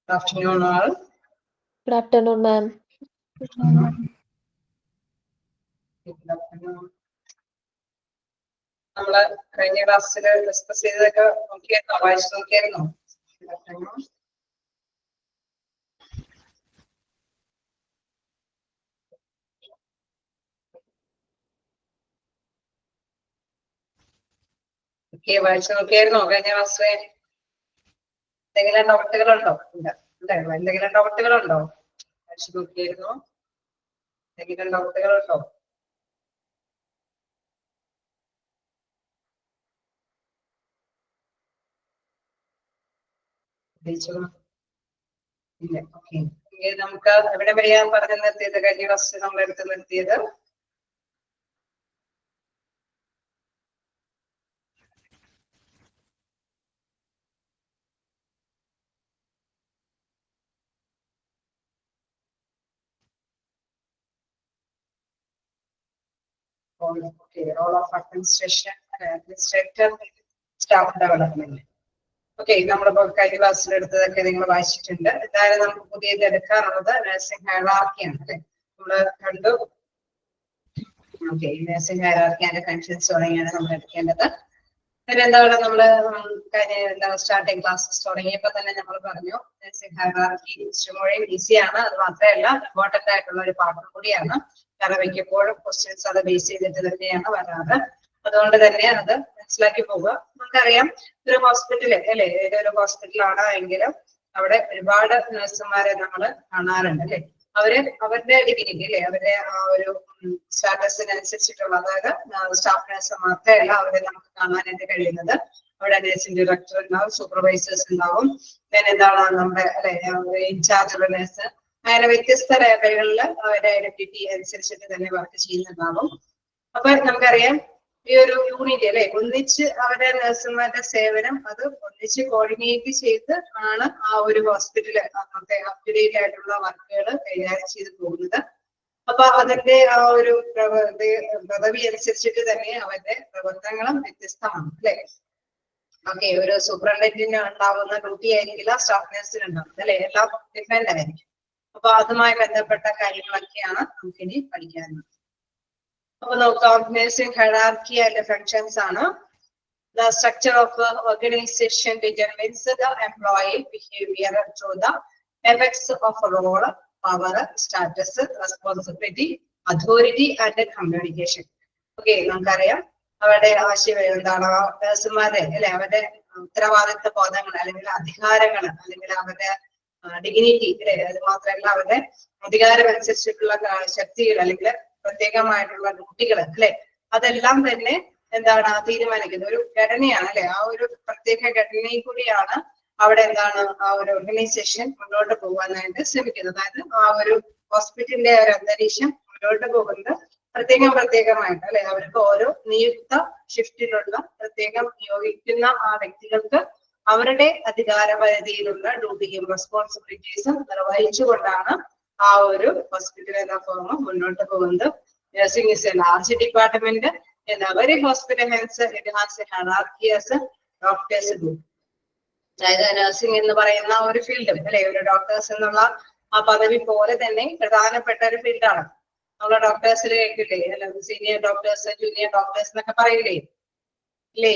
Good afternoon, all. Good afternoon, ma'am. Good afternoon. നമ്മള് കഴിഞ്ഞ ക്ലാസ്സിൽ ഡിസ്കസ് ചെയ്തതൊക്കെ നോക്കിയായിരുന്നോ, വായിച്ചു നോക്കിയായിരുന്നോ? Good afternoon. ഓക്കെ, വായിച്ചു നോക്കിയായിരുന്നോ കഴിഞ്ഞ ക്ലാസ്സിലെ? എന്തെങ്കിലും ഡൗട്ടുകളുണ്ടോ? എന്തെങ്കിലും ഡൗട്ടുകളുണ്ടോ? വായിച്ചു നോക്കിയായിരുന്നോ? എന്തെങ്കിലും ഡൗട്ടുകളുണ്ടോ? ഇല്ല. ഓക്കെ, നമുക്ക് എവിടെ വരെയാ പറഞ്ഞു നിർത്തിയത്? കഴിഞ്ഞ ക്ലാസ്സിൽ നമ്മൾ എടുത്ത് നിർത്തിയത് role of administrator staff development. Okay, നമ്മളിപ്പോ കഴിഞ്ഞ ക്ലാസ്സിൽ എടുത്തതൊക്കെ നിങ്ങൾ വായിച്ചിട്ടുണ്ട്. എന്തായാലും നമുക്ക് പുതിയത് എടുക്കാനുള്ളത് നഴ്സിംഗ് ഹൈറാർക്കിയാണ് അല്ലെ? നമ്മള് കണ്ടു. Okay, nursing hierarchy and functions തുടങ്ങിയാണ് നമ്മൾ എടുക്കേണ്ടത്. പിന്നെന്താണ് നമ്മള് കഴിഞ്ഞ സ്റ്റാർട്ടിംഗ് ക്ലാസ്സസ് തുടങ്ങിയപ്പോ തന്നെ നമ്മൾ പറഞ്ഞു നഴ്സിംഗ് ഹൈറാർക്കി ഇച്ചിരി ഈസിയാണ്. അത് മാത്രമല്ല ഇമ്പോർട്ടന്റ് ആയിട്ടുള്ള ഒരു പാഠം കൂടിയാണ്. കാരണം മിക്കപ്പോഴും ക്വസ്റ്റ്യൻസ് അത് ബേസ് ചെയ്തിട്ട് തന്നെയാണ് വരാറ്. അതുകൊണ്ട് തന്നെ അത് മനസ്സിലാക്കി പോവുക. നമുക്കറിയാം ഒരു ഹോസ്പിറ്റല് അല്ലെ, ഏതൊരു ഹോസ്പിറ്റലാണ് എങ്കിലും അവിടെ ഒരുപാട് നഴ്സുമാരെ നമ്മൾ കാണാറുണ്ട് അല്ലെ. അവരുടെ ഡിഗ്രി അല്ലെ, അവരുടെ ആ ഒരു സ്റ്റാറ്റസിനനുസരിച്ചിട്ടുള്ള, അതായത് സ്റ്റാഫ് നഴ്സ് മാത്രമല്ല അവരെ നമുക്ക് കാണാനായിട്ട് കഴിയുന്നത്. അവിടെ നഴ്സിംഗ് ഡയറക്ടർ ഉണ്ടാവും, സൂപ്പർവൈസേഴ്സ് ഉണ്ടാവും, പിന്നെ എന്താണ് നമ്മുടെ അല്ലെ ഇൻചാർജ് നഴ്സ്, അങ്ങനെ വ്യത്യസ്ത ലേഖകളിൽ അവരുടെ ഐഡന്റിറ്റി അനുസരിച്ചിട്ട് തന്നെ വർക്ക് ചെയ്യുന്നുണ്ടാവും. അപ്പൊ നമുക്കറിയാം ഈ ഒരു യൂണിറ്റ് അല്ലെ, ഒന്നിച്ച് അവരുടെ നഴ്സുമാരുടെ സേവനം അത് ഒന്നിച്ച് കോർഡിനേറ്റ് ചെയ്ത് ആണ് ആ ഒരു ഹോസ്പിറ്റല് അന്നത്തെ അപ് ടു ഡേറ്റ് ആയിട്ടുള്ള വർക്കുകൾ കൈകാര്യം ചെയ്ത് പോകുന്നത്. അപ്പൊ അതിന്റെ ആ ഒരു പദവി അനുസരിച്ചിട്ട് തന്നെ അവരുടെ പ്രവർത്തനങ്ങളും വ്യത്യസ്തമാണ് അല്ലെ. ഓക്കെ, ഒരു സൂപ്രണ്ടന്റിന് ഉണ്ടാവുന്ന ഡ്യൂട്ടി ആയിരിക്കില്ല സ്റ്റാഫ് നഴ്സിന് ഉണ്ടാവുന്നത് അല്ലെ, എല്ലാം ഡിഫറെന്റ് ആയിരിക്കും. അപ്പൊ അതുമായി ബന്ധപ്പെട്ട കാര്യങ്ങളൊക്കെയാണ് നമുക്കിനി പഠിക്കാനുള്ളത്. അപ്പൊ നോക്കാം, നഴ്സിംഗ് ഹൈറാർക്കി ആൻഡ് ഫങ്ഷൻസ് ആണ്. The structure of the organization determines the employee behavior through the effects of role, power, status, responsibility, authority and communication. Okay, നമുക്കറിയാം അവരുടെ ആശയം എന്താണ്, നഴ്സുമാരെ അല്ലെ, അവരുടെ ഉത്തരവാദിത്വ ബോധങ്ങൾ അല്ലെങ്കിൽ അധികാരങ്ങൾ അല്ലെങ്കിൽ അവരുടെ ഡിഗ്നിറ്റി അല്ലെ, അത് മാത്രമല്ല അവരുടെ അധികാരം അനുസരിച്ചിട്ടുള്ള ശക്തികൾ അല്ലെങ്കിൽ പ്രത്യേകമായിട്ടുള്ള ഡ്യൂട്ടികൾ അല്ലെ, അതെല്ലാം തന്നെ എന്താണ് തീരുമാനിക്കുന്നത് ഒരു ഘടനയാണ് അല്ലെ. ആ ഒരു പ്രത്യേക ഘടനയിൽ കൂടിയാണ് അവിടെ എന്താണ് ആ ഒരു ഓർഗനൈസേഷൻ മുന്നോട്ട് പോകാനായിട്ട് ശ്രമിക്കുന്നത്. അതായത് ആ ഒരു ഹോസ്പിറ്റലിന്റെ ഒരു അന്തരീക്ഷം മുന്നോട്ട് പോകുന്നത് പ്രത്യേകമായിട്ട് അല്ലെ, അവർക്ക് ഓരോ നിയുക്ത ഷിഫ്റ്റിലുള്ള പ്രത്യേകം നിയോഗിക്കുന്ന ആ വ്യക്തികൾക്ക് അവരുടെ അധികാരപരിധിയിലുള്ള ഡ്യൂട്ടിയും റെസ്പോൺസിബിലിറ്റീസും നിർവഹിച്ചുകൊണ്ടാണ് ആ ഒരു ഹോസ്പിറ്റൽ എന്ന ഫോം മുന്നോട്ട് പോകുന്നത്. Nursing is a large department in every hospital hence it has a hierarchy as a doctors group. അതായത് നഴ്സിംഗ് എന്ന് പറയുന്ന ഒരു ഫീൽഡും അല്ലെ, ഒരു ഡോക്ടേഴ്സ് എന്നുള്ള ആ പദവി പോലെ തന്നെ പ്രധാനപ്പെട്ട ഒരു ഫീൽഡാണ്. നമ്മളെ ഡോക്ടേഴ്സിൽ കേൾക്കില്ലേ, അല്ല സീനിയർ ഡോക്ടേഴ്സ്, ജൂനിയർ ഡോക്ടേഴ്സ് എന്നൊക്കെ പറയില്ലേ ഇല്ലേ?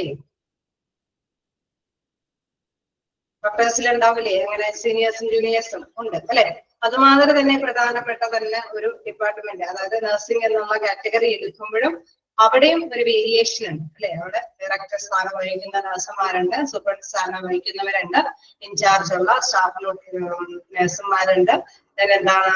ഡോക്ടേഴ്സിൽ ഉണ്ടാവില്ലേ അങ്ങനെ സീനിയേഴ്സും ജൂനിയേഴ്സും ഉണ്ട് അല്ലെ. അതുമാതിരി തന്നെ പ്രധാനപ്പെട്ട തന്നെ ഒരു ഡിപ്പാർട്ട്മെന്റ്, അതായത് നഴ്സിംഗ് എന്നുള്ള കാറ്റഗറി എടുക്കുമ്പോഴും അവിടെയും ഒരു വേരിയേഷൻ ഉണ്ട് അല്ലെ. അവിടെ ഡയറക്ടർ സ്ഥാനം വഹിക്കുന്ന നഴ്സുമാരുണ്ട്, സൂപ്രണ്ട് സ്ഥാനം വഹിക്കുന്നവരുണ്ട്, ഇൻചാർജ് ഉള്ള സ്റ്റാഫ് നഴ്സുമാരുണ്ട്, എന്താണ്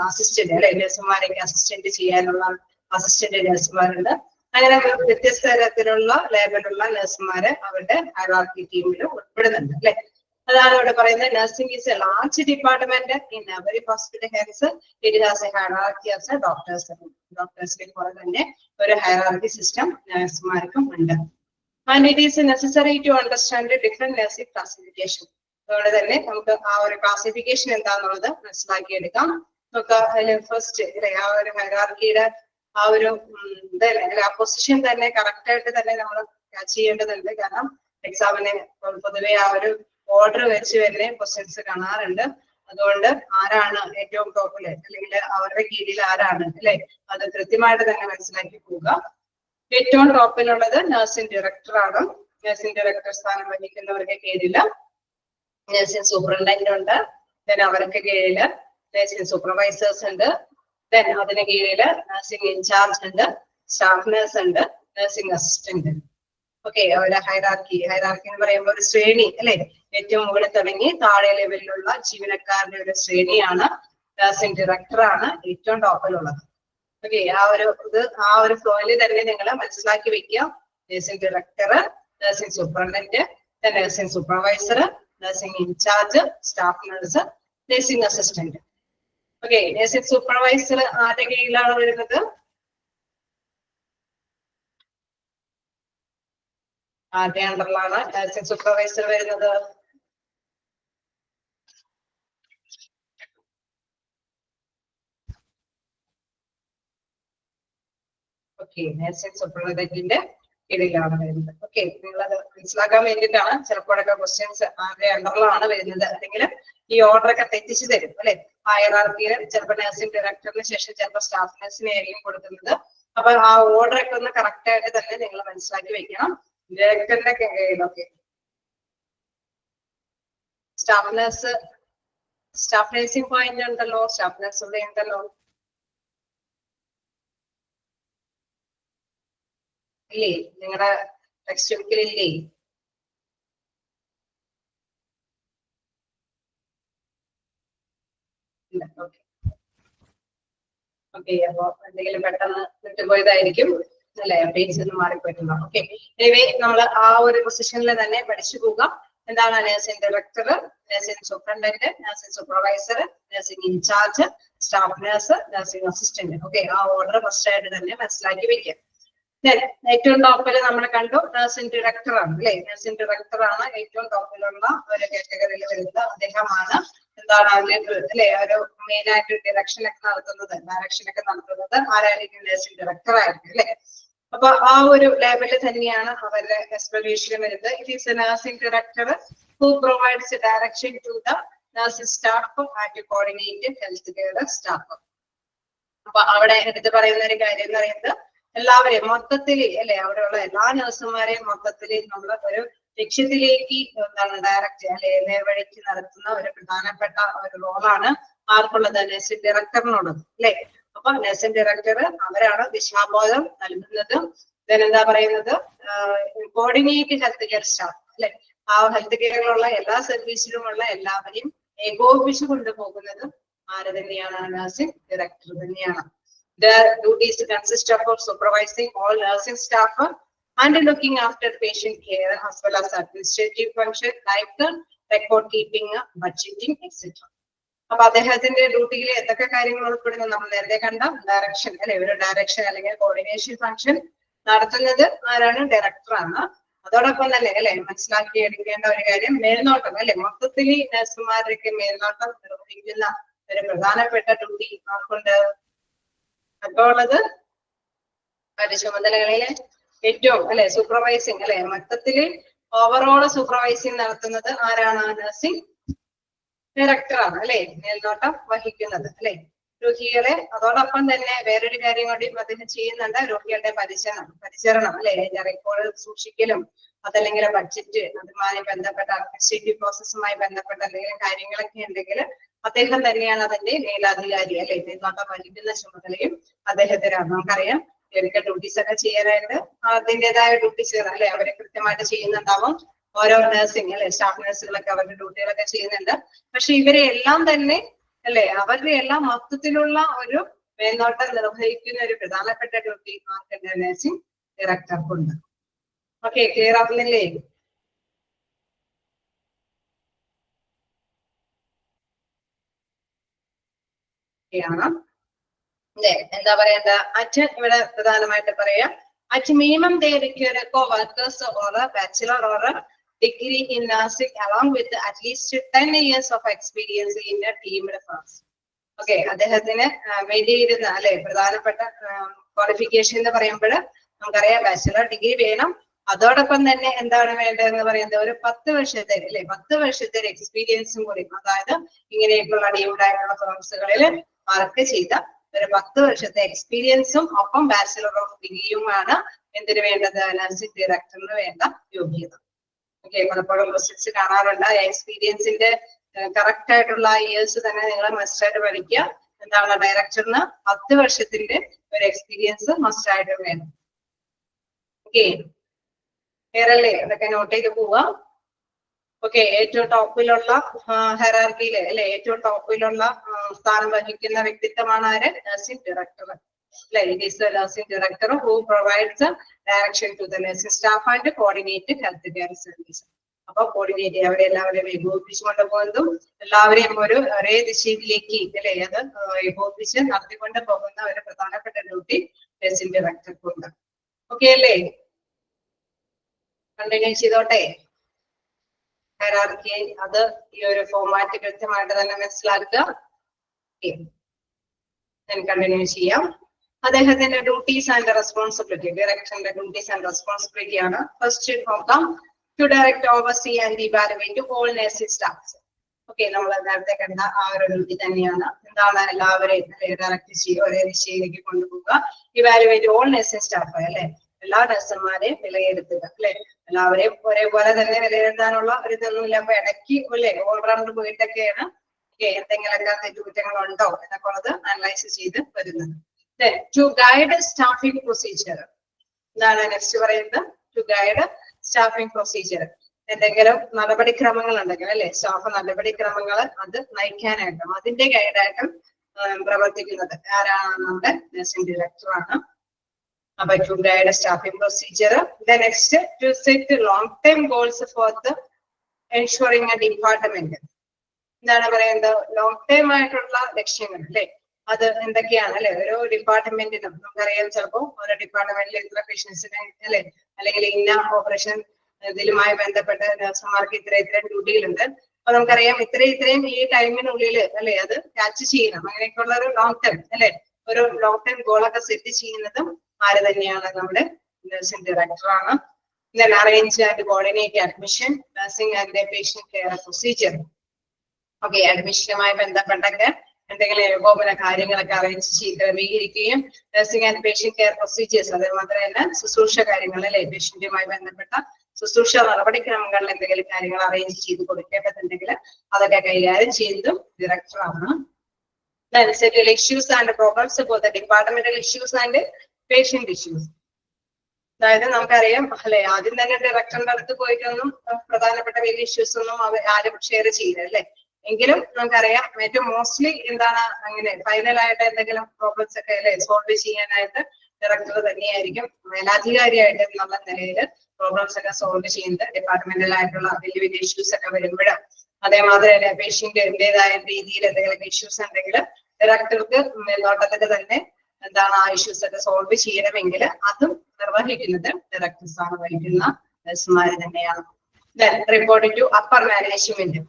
അസിസ്റ്റന്റ് അല്ലെ, നഴ്സുമാരൊക്കെ അസിസ്റ്റന്റ് ചെയ്യാനുള്ള അസിസ്റ്റന്റ് നഴ്സുമാരുണ്ട്. അങ്ങനെ വ്യത്യസ്ത തരത്തിലുള്ള ലേബലുള്ള നഴ്സുമാര് അവരുടെ ഹൈറാർക്കി ടീമിൽ ഉൾപ്പെടുന്നുണ്ട് അല്ലെ. അതാണ് ഇവിടെ പറയുന്നത് nursing is a large department in every hospital health it has a hierarchy of doctors. ഡോക്ടേഴ്സിനെ പോലെ തന്നെ ഒരു ഹൈറാർക്കി സിസ്റ്റം നഴ്സുമാർക്കും ഉണ്ട്. And it is necessary to understand different nursing classification. അതുകൊണ്ട് തന്നെ നമുക്ക് ആ ഒരു ക്ലാസിഫിക്കേഷൻ എന്താണെന്നുള്ളത് മനസ്സിലാക്കിയെടുക്കാം. നമുക്ക് അതിന് ഫസ്റ്റ് ആ ഒരു ഹൈറാർക്കിയുടെ ആ ഒരു ആ പൊസിഷൻ തന്നെ കറക്റ്റ് ആയിട്ട് തന്നെ നമ്മൾ ചെയ്യേണ്ടതുണ്ട്. കാരണം എക്സാമിന് പൊതുവെ ആ ഒരു ഓർഡർ വെച്ച് തന്നെ ക്വസ്റ്റ്യൻസ് കാണാറുണ്ട്. അതുകൊണ്ട് ആരാണ് ഏറ്റവും ടോപ്പില് അല്ലെങ്കിൽ അവരുടെ കീഴിൽ ആരാണ് അല്ലെ, അത് കൃത്യമായിട്ട് തന്നെ മനസ്സിലാക്കി പോവുക. ഏറ്റവും ടോപ്പിലുള്ളത് നഴ്സിംഗ് ഡയറക്ടർ ആണ്. നഴ്സിംഗ് ഡയറക്ടർ സ്ഥാനം വഹിക്കുന്നവർക്ക് കീഴില് നഴ്സിംഗ് സൂപ്രണ്ടന്റ് ഉണ്ട്. ദെൻ അവർക്ക് കീഴില് നഴ്സിംഗ് സൂപ്പർവൈസേഴ്സ് ഉണ്ട്. ദെൻ അതിന് കീഴില് നഴ്സിംഗ് ഇൻചാർജ് ഉണ്ട്, സ്റ്റാഫ് നഴ്സ് ഉണ്ട്, നഴ്സിംഗ് അസിസ്റ്റന്റ്. ഓക്കെ, അവരുടെ ഹൈറാർക്കി എന്ന് പറയുമ്പോൾ ഒരു ശ്രേണി അല്ലെ, ഏറ്റവും മുകളിൽ തുടങ്ങി താഴെ ലെവലിലുള്ള ജീവനക്കാരുടെ ഒരു ശ്രേണിയാണ് നഴ്സിംഗ് ഡയറക്ടർ ആണ് ഏറ്റവും ടോപ്പിലുള്ളത്. ഓക്കെ, ആ ഒരു ഫ്ലോയിൽ തന്നെ നിങ്ങൾ മനസ്സിലാക്കി വെക്കുക. Nursing director, nursing superintendent, nursing supervisor, nursing incharge, staff nurse, nursing assistant. Okay, nursing supervisor ആരുടെ കീഴിലാണ് വരുന്നത്? ആരുടെ അണ്ടറിലാണ് നഴ്സിംഗ് സൂപ്പർവൈസർ വരുന്നത്? ഓക്കെ, നഴ്സിംഗ് സൂപ്പർവൈസറിന്റെ കീഴിലാണ് വരുന്നത്. ഓക്കെ, നിങ്ങളത് മനസ്സിലാക്കാൻ വേണ്ടിയിട്ടാണ് ചിലപ്പോഴൊക്കെ ക്വസ്റ്റ്യൻസ് ആരുടെ അണ്ടറിലാണ് വരുന്നത്, അല്ലെങ്കിൽ ഈ ഓർഡർ ഒക്കെ തെറ്റിച്ച് തരും അല്ലെ. ഹയറാർക്കിയിൽ ചിലപ്പോൾ നഴ്സിംഗ് ഡയറക്ടറിന് ശേഷം ചിലപ്പോൾ സ്റ്റാഫ് നഴ്സിനെ ആയിരിക്കും കൊടുക്കുന്നത്. അപ്പൊ ആ ഓർഡർ ഒക്കെ ഒന്ന് കറക്റ്റ് ആയിട്ട് തന്നെ നിങ്ങൾ മനസ്സിലാക്കി വെക്കണം. ഡയറക്ടറിന്റെ കീഴിലൊക്കെ സ്റ്റാഫ് നഴ്സിംഗ് പോയിന്റ് ഉണ്ടല്ലോ, സ്റ്റാഫ് നഴ്സ് ഉണ്ടല്ലോ ഇല്ലേ? നിങ്ങളുടെ ടെക്സ്റ്റ് ബുക്കിൽ ഇല്ലേ? ഇല്ല. ഓക്കെ ഓക്കെ, അപ്പൊ എന്തെങ്കിലും പെട്ടെന്ന് വിട്ടുപോയതായിരിക്കും അല്ലെ, പേജ് ഒന്ന് മാറിപ്പോയിട്ടുണ്ടാവും. ഓക്കെ, എനിവേ നമ്മൾ ആ ഒരു പൊസിഷനിൽ തന്നെ പഠിച്ചു പോകാം. എന്താണ് nursing director, nursing superintendent, nursing supervisor, nursing incharge, staff nurse, nursing assistant. Okay, ആ ഓർഡർ ഫസ്റ്റ് ആയിട്ട് തന്നെ മനസ്സിലാക്കി വെക്കാം. ഏറ്റവും ടോപ്പിൽ നമ്മൾ കണ്ടു നഴ്സിംഗ് ഡയറക്ടർ ആണ് അല്ലെ. നഴ്സിംഗ് ഡയറക്ടർ ആണ് ഏറ്റവും ടോപ്പിലുള്ള ഒരു കാറ്റഗറിയിൽ വരുന്നത്. അദ്ദേഹമാണ് എന്താണ് അല്ലെ, ഒരു മെയിൻ ആയിട്ട് ഡയറക്ഷൻ ഒക്കെ നടത്തുന്നത് ആരായിരിക്കും? നഴ്സിംഗ് ഡയറക്ടർ ആയിരിക്കും അല്ലെ. അപ്പൊ ആ ഒരു ലെവലിൽ തന്നെയാണ് അവരുടെ എക്സ്പ്ലനേഷൻ വരുന്നത്. It is a nursing director who provides direction to the nursing staff and coordinate health care staff. അപ്പൊ അവിടെ എടുത്ത് പറയുന്ന ഒരു കാര്യം എന്ന് പറയുന്നത് എല്ലാവരെയും മൊത്തത്തിൽ അല്ലെ, അവിടെയുള്ള എല്ലാ നഴ്സുമാരെയും മൊത്തത്തിൽ നമ്മൾ ഒരു ലക്ഷ്യത്തിലേക്ക് എന്താണ് ഡയറക്റ്റ് അല്ലെ നേർവഴിക്ക് നടത്തുന്ന ഒരു പ്രധാനപ്പെട്ട ഒരു റോളാണ് ആർക്കുള്ളത്? നഴ്സിംഗ് ഡയറക്ടറിനുള്ളത് അല്ലെ. അപ്പൊ നഴ്സിംഗ് ഡയറക്ടർ അവരാണ് ദിശാബോധം നൽകുന്നത്. എന്താ പറയുന്നത്? കോർഡിനേറ്റ് ഹെൽത്ത് കെയർ സ്റ്റാഫ് അല്ലെ, ആ ഹെൽത്ത് കെയറിലുള്ള എല്ലാ സർവീസിലുമുള്ള എല്ലാവരെയും ഏകോപിപ്പിച്ചു കൊണ്ടുപോകുന്നത് ആര് തന്നെയാണ്? നഴ്സിംഗ് ഡയറക്ടർ തന്നെയാണ്. The duties consist of supervising all nursing staff and looking after patient care as well as administrative function like record keeping, budgeting, etc. അപ്പൊ അദ്ദേഹത്തിന്റെ ഡ്യൂട്ടിയിൽ എന്തൊക്കെ കാര്യങ്ങൾ ഉൾപ്പെടുന്നു? നമ്മൾ നേരത്തെ കണ്ട ഡയറക്ഷൻ അല്ലെ, ഒരു ഡയറക്ഷൻ അല്ലെങ്കിൽ കോർഡിനേഷൻ ഫംഗ്ഷൻ നടത്തുന്നത് ആരാണ്? ഡയറക്ടറാണ്. അതോടൊപ്പം തന്നെ അല്ലെ മനസ്സിലാക്കി എടുക്കേണ്ട ഒരു കാര്യം മേൽനോട്ടം അല്ലെ, മൊത്തത്തിൽ നഴ്സുമാരുടെയൊക്കെ മേൽനോട്ടം നിർവഹിക്കുന്ന ഒരു പ്രധാനപ്പെട്ട ഡ്യൂട്ടി ആർക്കുണ്ട്? അപ്പൊ ഉള്ളത് ചുമതലകളിലെ ഏറ്റവും അല്ലെ സൂപ്പർവൈസിങ് അല്ലെ, മൊത്തത്തില് ഓവറോൾ സൂപ്പർവൈസിങ് നടത്തുന്നത് ആരാണ്? നഴ്സിംഗ് ഡയറക്ടറാണ് അല്ലെ, മേൽനോട്ടം വഹിക്കുന്നത് അല്ലെ രോഗികളെ. അതോടൊപ്പം തന്നെ വേറൊരു കാര്യം കൂടി അദ്ദേഹം ചെയ്യുന്നുണ്ട്, രോഗികളുടെ പരിചരണം അല്ലെ, അതിന്റെ റെക്കോർഡ് സൂക്ഷിക്കലും അതല്ലെങ്കിൽ ബഡ്ജറ്റ് അതുമായി ബന്ധപ്പെട്ട അഡ്മിനിസ്ട്രേറ്റീവ് പ്രോസസ്സുമായി ബന്ധപ്പെട്ട എന്തെങ്കിലും കാര്യങ്ങളൊക്കെ ഉണ്ടെങ്കിൽ അദ്ദേഹം തന്നെയാണ് അതിന്റെ മേലധികാരി അല്ലെ. മേൽനോട്ടം വഹിക്കുന്ന ചുമതലയും അദ്ദേഹത്തിനാണ്. നമുക്കറിയാം ക്ലിനിക്കൽ ഡ്യൂട്ടീസ് ഒക്കെ ചെയ്യാനായിട്ട് അതിൻ്റെതായ ഡ്യൂട്ടീസ് അല്ലെ അവരെ കൃത്യമായിട്ട് ചെയ്യുന്നുണ്ടാവും. ഓരോ നഴ്സിംഗ് അല്ലെ സ്റ്റാഫ് നഴ്സുകളൊക്കെ അവരുടെ ഡ്യൂട്ടികളൊക്കെ ചെയ്യുന്നുണ്ട്. പക്ഷെ ഇവരെ എല്ലാം തന്നെ അല്ലെ അവരുടെ എല്ലാം മൊത്തത്തിലുള്ള ഒരു മേൽനോട്ടം നിർവഹിക്കുന്ന ഒരു പ്രധാനപ്പെട്ട ഡ്യൂട്ടി ആർക്കുണ്ട്? നഴ്സിംഗ് ഡയറക്ടർക്കുണ്ട്. ഓക്കെ, ക്ലിയർ ആവുന്നില്ലേ? എന്താ പറയണ്ട അറ്റ് ഇവിടെ പ്രധാനമായിട്ട് പറയാം. At minimum they require co-workers or a bachelor or a degree in nursing along with at least 10 years of experience in a teamed firms. Okay, അദ്ദേഹത്തിന് വേണ്ടിയിരുന്ന അല്ലെ പ്രധാനപ്പെട്ട ക്വാളിഫിക്കേഷൻ എന്ന് പറയുമ്പോൾ നമുക്കറിയാം ബാച്ചിലർ ഡിഗ്രി വേണം. അതോടൊപ്പം തന്നെ എന്താണ് വേണ്ടതെന്ന് പറയുന്നത് ഒരു 10 വർഷത്തെ അല്ലെ 10 വർഷത്തെ എക്സ്പീരിയൻസും കൂടി, അതായത് ഇങ്ങനെയൊക്കെയുള്ള ഡീംഡ് ആയിട്ടുള്ള ഫേംസുകളിൽ വർക്ക് ചെയ്ത ഒരു 10 വർഷത്തെ എക്സ്പീരിയൻസും ഒപ്പം ബാച്ചിലർ ഓഫ് ഡിഗ്രിയുമാണ് എന്തിനു വേണ്ടത്, നഴ്സിംഗ് ഡയറക്ടറിന് വേണ്ട യോഗ്യത. ഓക്കെ, പലപ്പോഴും ക്വസ്റ്റ്യൻസ് കാണാറുണ്ട്. എക്സ്പീരിയൻസിന്റെ കറക്റ്റ് ആയിട്ടുള്ള ഇയേഴ്സ് തന്നെ നിങ്ങൾ മസ്റ്റ് ആയിട്ട് പഠിക്കുക. എന്താണ്, ഡയറക്ടറിന് 10 വർഷത്തിന്റെ ഒരു എക്സ്പീരിയൻസ് മസ്റ്റ് ആയിട്ട് വേണം. ഓക്കെ, ക്ലിയറല്ലേ? അതൊക്കെ നോട്ട് ചെയ്ത് പോവാ. ഓക്കെ, ഏറ്റവും ടോപ്പിലുള്ള ഹെറാർക്കിയിലെ അല്ലെ ഏറ്റവും ടോപ്പിലുള്ള സ്ഥാനം വഹിക്കുന്ന വ്യക്തിത്വമാണ് ആര്, nursing director. It is the nursing director who provides the direction to the nursing staff and coordinate health care service. അപ്പൊ കോർഡിനേറ്റ് അവരെ എല്ലാവരെയും ഏകോപിപ്പിച്ചുകൊണ്ട് പോകുന്നതും എല്ലാവരെയും ഒരേ ദിശയിലേക്ക് അല്ലെ അത് ഏകോപിപ്പിച്ച് നടത്തിക്കൊണ്ട് പോകുന്ന ഒരു പ്രധാനപ്പെട്ട ഡ്യൂട്ടി നഴ്സിംഗ് ഡയറക്ടർക്കുണ്ട്. ഓക്കെ അല്ലേ? കണ്ടിന്യൂ ചെയ്തോട്ടെ. ഹൈറാർക്കി അത് ഈ ഒരു ഫോർമാറ്റ് കൃത്യമായിട്ട് തന്നെ മനസ്സിലാക്കുക. ഞാൻ കണ്ടിന്യൂ ചെയ്യാം. അദ്ദേഹത്തിന്റെ ഡ്യൂട്ടീസ് ആൻഡ് റെസ്പോൺസിബിലിറ്റി, ഡയറക്ടറിന്റെ ഡ്യൂട്ടീസ് ആൻഡ് റെസ്പോൺസിബിലിറ്റി ആണ്. ഫസ്റ്റ് നോക്കാം, to direct, oversee and evaluate all nursing staffs. Okay, നമ്മൾ നേരത്തെ കണ്ട ആ ഒരു ഡ്യൂട്ടി തന്നെയാണ്. എന്താണ്, എല്ലാവരെയും ഡയറക്ട് ചെയ്യുക, ഒരേ ദിശയിലേക്ക് കൊണ്ടുപോവുക. ഇവാലുവേറ്റ് ഓൾ നഴ്സിംഗ് സ്റ്റാഫ് അല്ലെ, എല്ലാ നഴ്സുമാരെയും വിലയിരുത്തുക അല്ലെ. എല്ലാവരെയും ഒരേപോലെ തന്നെ വിലയിരുത്താനുള്ള ഒരു ഇതൊന്നുമില്ല. അപ്പൊ ഇടയ്ക്ക് അല്ലെ ഓൾറൗണ്ട് പോയിട്ടൊക്കെയാണ് എന്തെങ്കിലുമൊക്കെ തെറ്റുകുറ്റങ്ങളുണ്ടോ എന്നൊക്കെ ഉള്ളത് അനലൈസ് ചെയ്ത് വരുന്നത്. ടു ഗൈഡ് സ്റ്റാഫിംഗ് പ്രൊസീജിയർ, എന്താണ് നെക്സ്റ്റ് പറയുന്നത്, ടു ഗൈഡ് സ്റ്റാഫിംഗ് പ്രൊസീജിയർ. എന്തെങ്കിലും നടപടിക്രമങ്ങൾ ഉണ്ടെങ്കിൽ അല്ലെ, സ്റ്റാഫ് നടപടിക്രമങ്ങൾ അത് നയിക്കാനായിട്ടും അതിന്റെ ഗൈഡായിട്ടും പ്രവർത്തിക്കുന്നത് ആരാണ്, നമ്മുടെ നഴ്സിംഗ് ഡയറക്ടറാണ്. അപ്പൊ to guide staffing procedure. Next, to set long time goals for the ensuring department. എന്താണ് പറയുന്നത്, ലോങ് ടൈം ആയിട്ടുള്ള ലക്ഷ്യങ്ങൾ അല്ലെ, അത് എന്തൊക്കെയാണ് അല്ലെ. ഓരോ ഡിപ്പാർട്ട്മെന്റിനും നമുക്കറിയാം, ചിലപ്പോൾ ഓരോ ഡിപ്പാർട്ട്മെന്റിൽ ഇത്ര പേഷ്യൻസിനെ അല്ലെ, അല്ലെങ്കിൽ ഇന്ന ഓപ്പറേഷൻ ഇതിലുമായി ബന്ധപ്പെട്ട് നഴ്സുമാർക്ക് ഇത്രയും ഡ്യൂട്ടികളുണ്ട്. അപ്പൊ നമുക്കറിയാം ഇത്രയും ഈ ടൈമിനുള്ളിൽ അല്ലെ അത് ക്യാച്ച് ചെയ്യണം. അങ്ങനെയൊക്കെയുള്ള ഒരു ലോങ് ടൈം അല്ലെ, ഒരു ലോങ് ടൈം ഗോളൊക്കെ സെറ്റ് ചെയ്യുന്നതും ആര് തന്നെയാണ്, നമ്മുടെ നഴ്സിംഗ് ഡയറക്ടറാണ്. Arrange and coordinate admission, nursing and patient care procedure. Okay, അഡ്മിഷനുമായി ബന്ധപ്പെട്ടൊക്കെ എന്തെങ്കിലും ഏകോപന കാര്യങ്ങളൊക്കെ അറേഞ്ച് ചെയ്ത് ക്രമീകരിക്കുകയും nursing and patient care procedures അതേമാതിരി തന്നെ ശുശ്രൂഷ കാര്യങ്ങൾ അല്ലെ, പേഷ്യന്റുമായി ബന്ധപ്പെട്ട ശുശ്രൂഷ നടപടിക്രമങ്ങളിൽ എന്തെങ്കിലും കാര്യങ്ങൾ അറേഞ്ച് ചെയ്ത് കൊടുക്കേണ്ടതുണ്ടെങ്കിൽ അതൊക്കെ കൈകാര്യം ചെയ്യുന്നതും ഡയറക്ടറാണ്. settle issues and problems for the departmental issues and patient issues. അതായത് നമുക്കറിയാം അല്ലെ, ആദ്യം തന്നെ ഡയറക്ടറിന്റെ അടുത്ത് പോയിട്ടൊന്നും പ്രധാനപ്പെട്ട വലിയ ഇഷ്യൂസ് ഒന്നും ആരും ഷെയർ ചെയ്യില്ല അല്ലെ. എങ്കിലും നമുക്കറിയാം ഏറ്റവും മോസ്റ്റ്ലി എന്താണ്, അങ്ങനെ ഫൈനലായിട്ട് എന്തെങ്കിലും പ്രോബ്ലംസ് ഒക്കെ അല്ലെ സോൾവ് ചെയ്യാനായിട്ട് ഡയറക്ടർ തന്നെയായിരിക്കും മേലാധികാരിയായിട്ട് എന്നുള്ള നിലയിൽ പ്രോബ്ലംസ് ഒക്കെ സോൾവ് ചെയ്യുന്നത്. ഡിപ്പാർട്ട്മെന്റൽ ആയിട്ടുള്ള വലിയ വലിയ ഇഷ്യൂസ് ഒക്കെ വരുമ്പോഴും അതേമാതിരി തന്നെ പേഷ്യന്റിന്റേതായ രീതിയിൽ എന്തെങ്കിലും ഇഷ്യൂസ് ഉണ്ടെങ്കിൽ ഡയറക്ടർക്ക് മേൽനോട്ടത്തിൽ തന്നെ എന്താണ് ആ ഇഷ്യൂസ് ഒക്കെ സോൾവ് ചെയ്യണമെങ്കിൽ അതും നിർവഹിക്കുന്നത് ഡയറക്ടേഴ്സ് ആണ്, വഹിക്കുന്ന നഴ്സുമാര് തന്നെയാണ്. Reporting to upper management.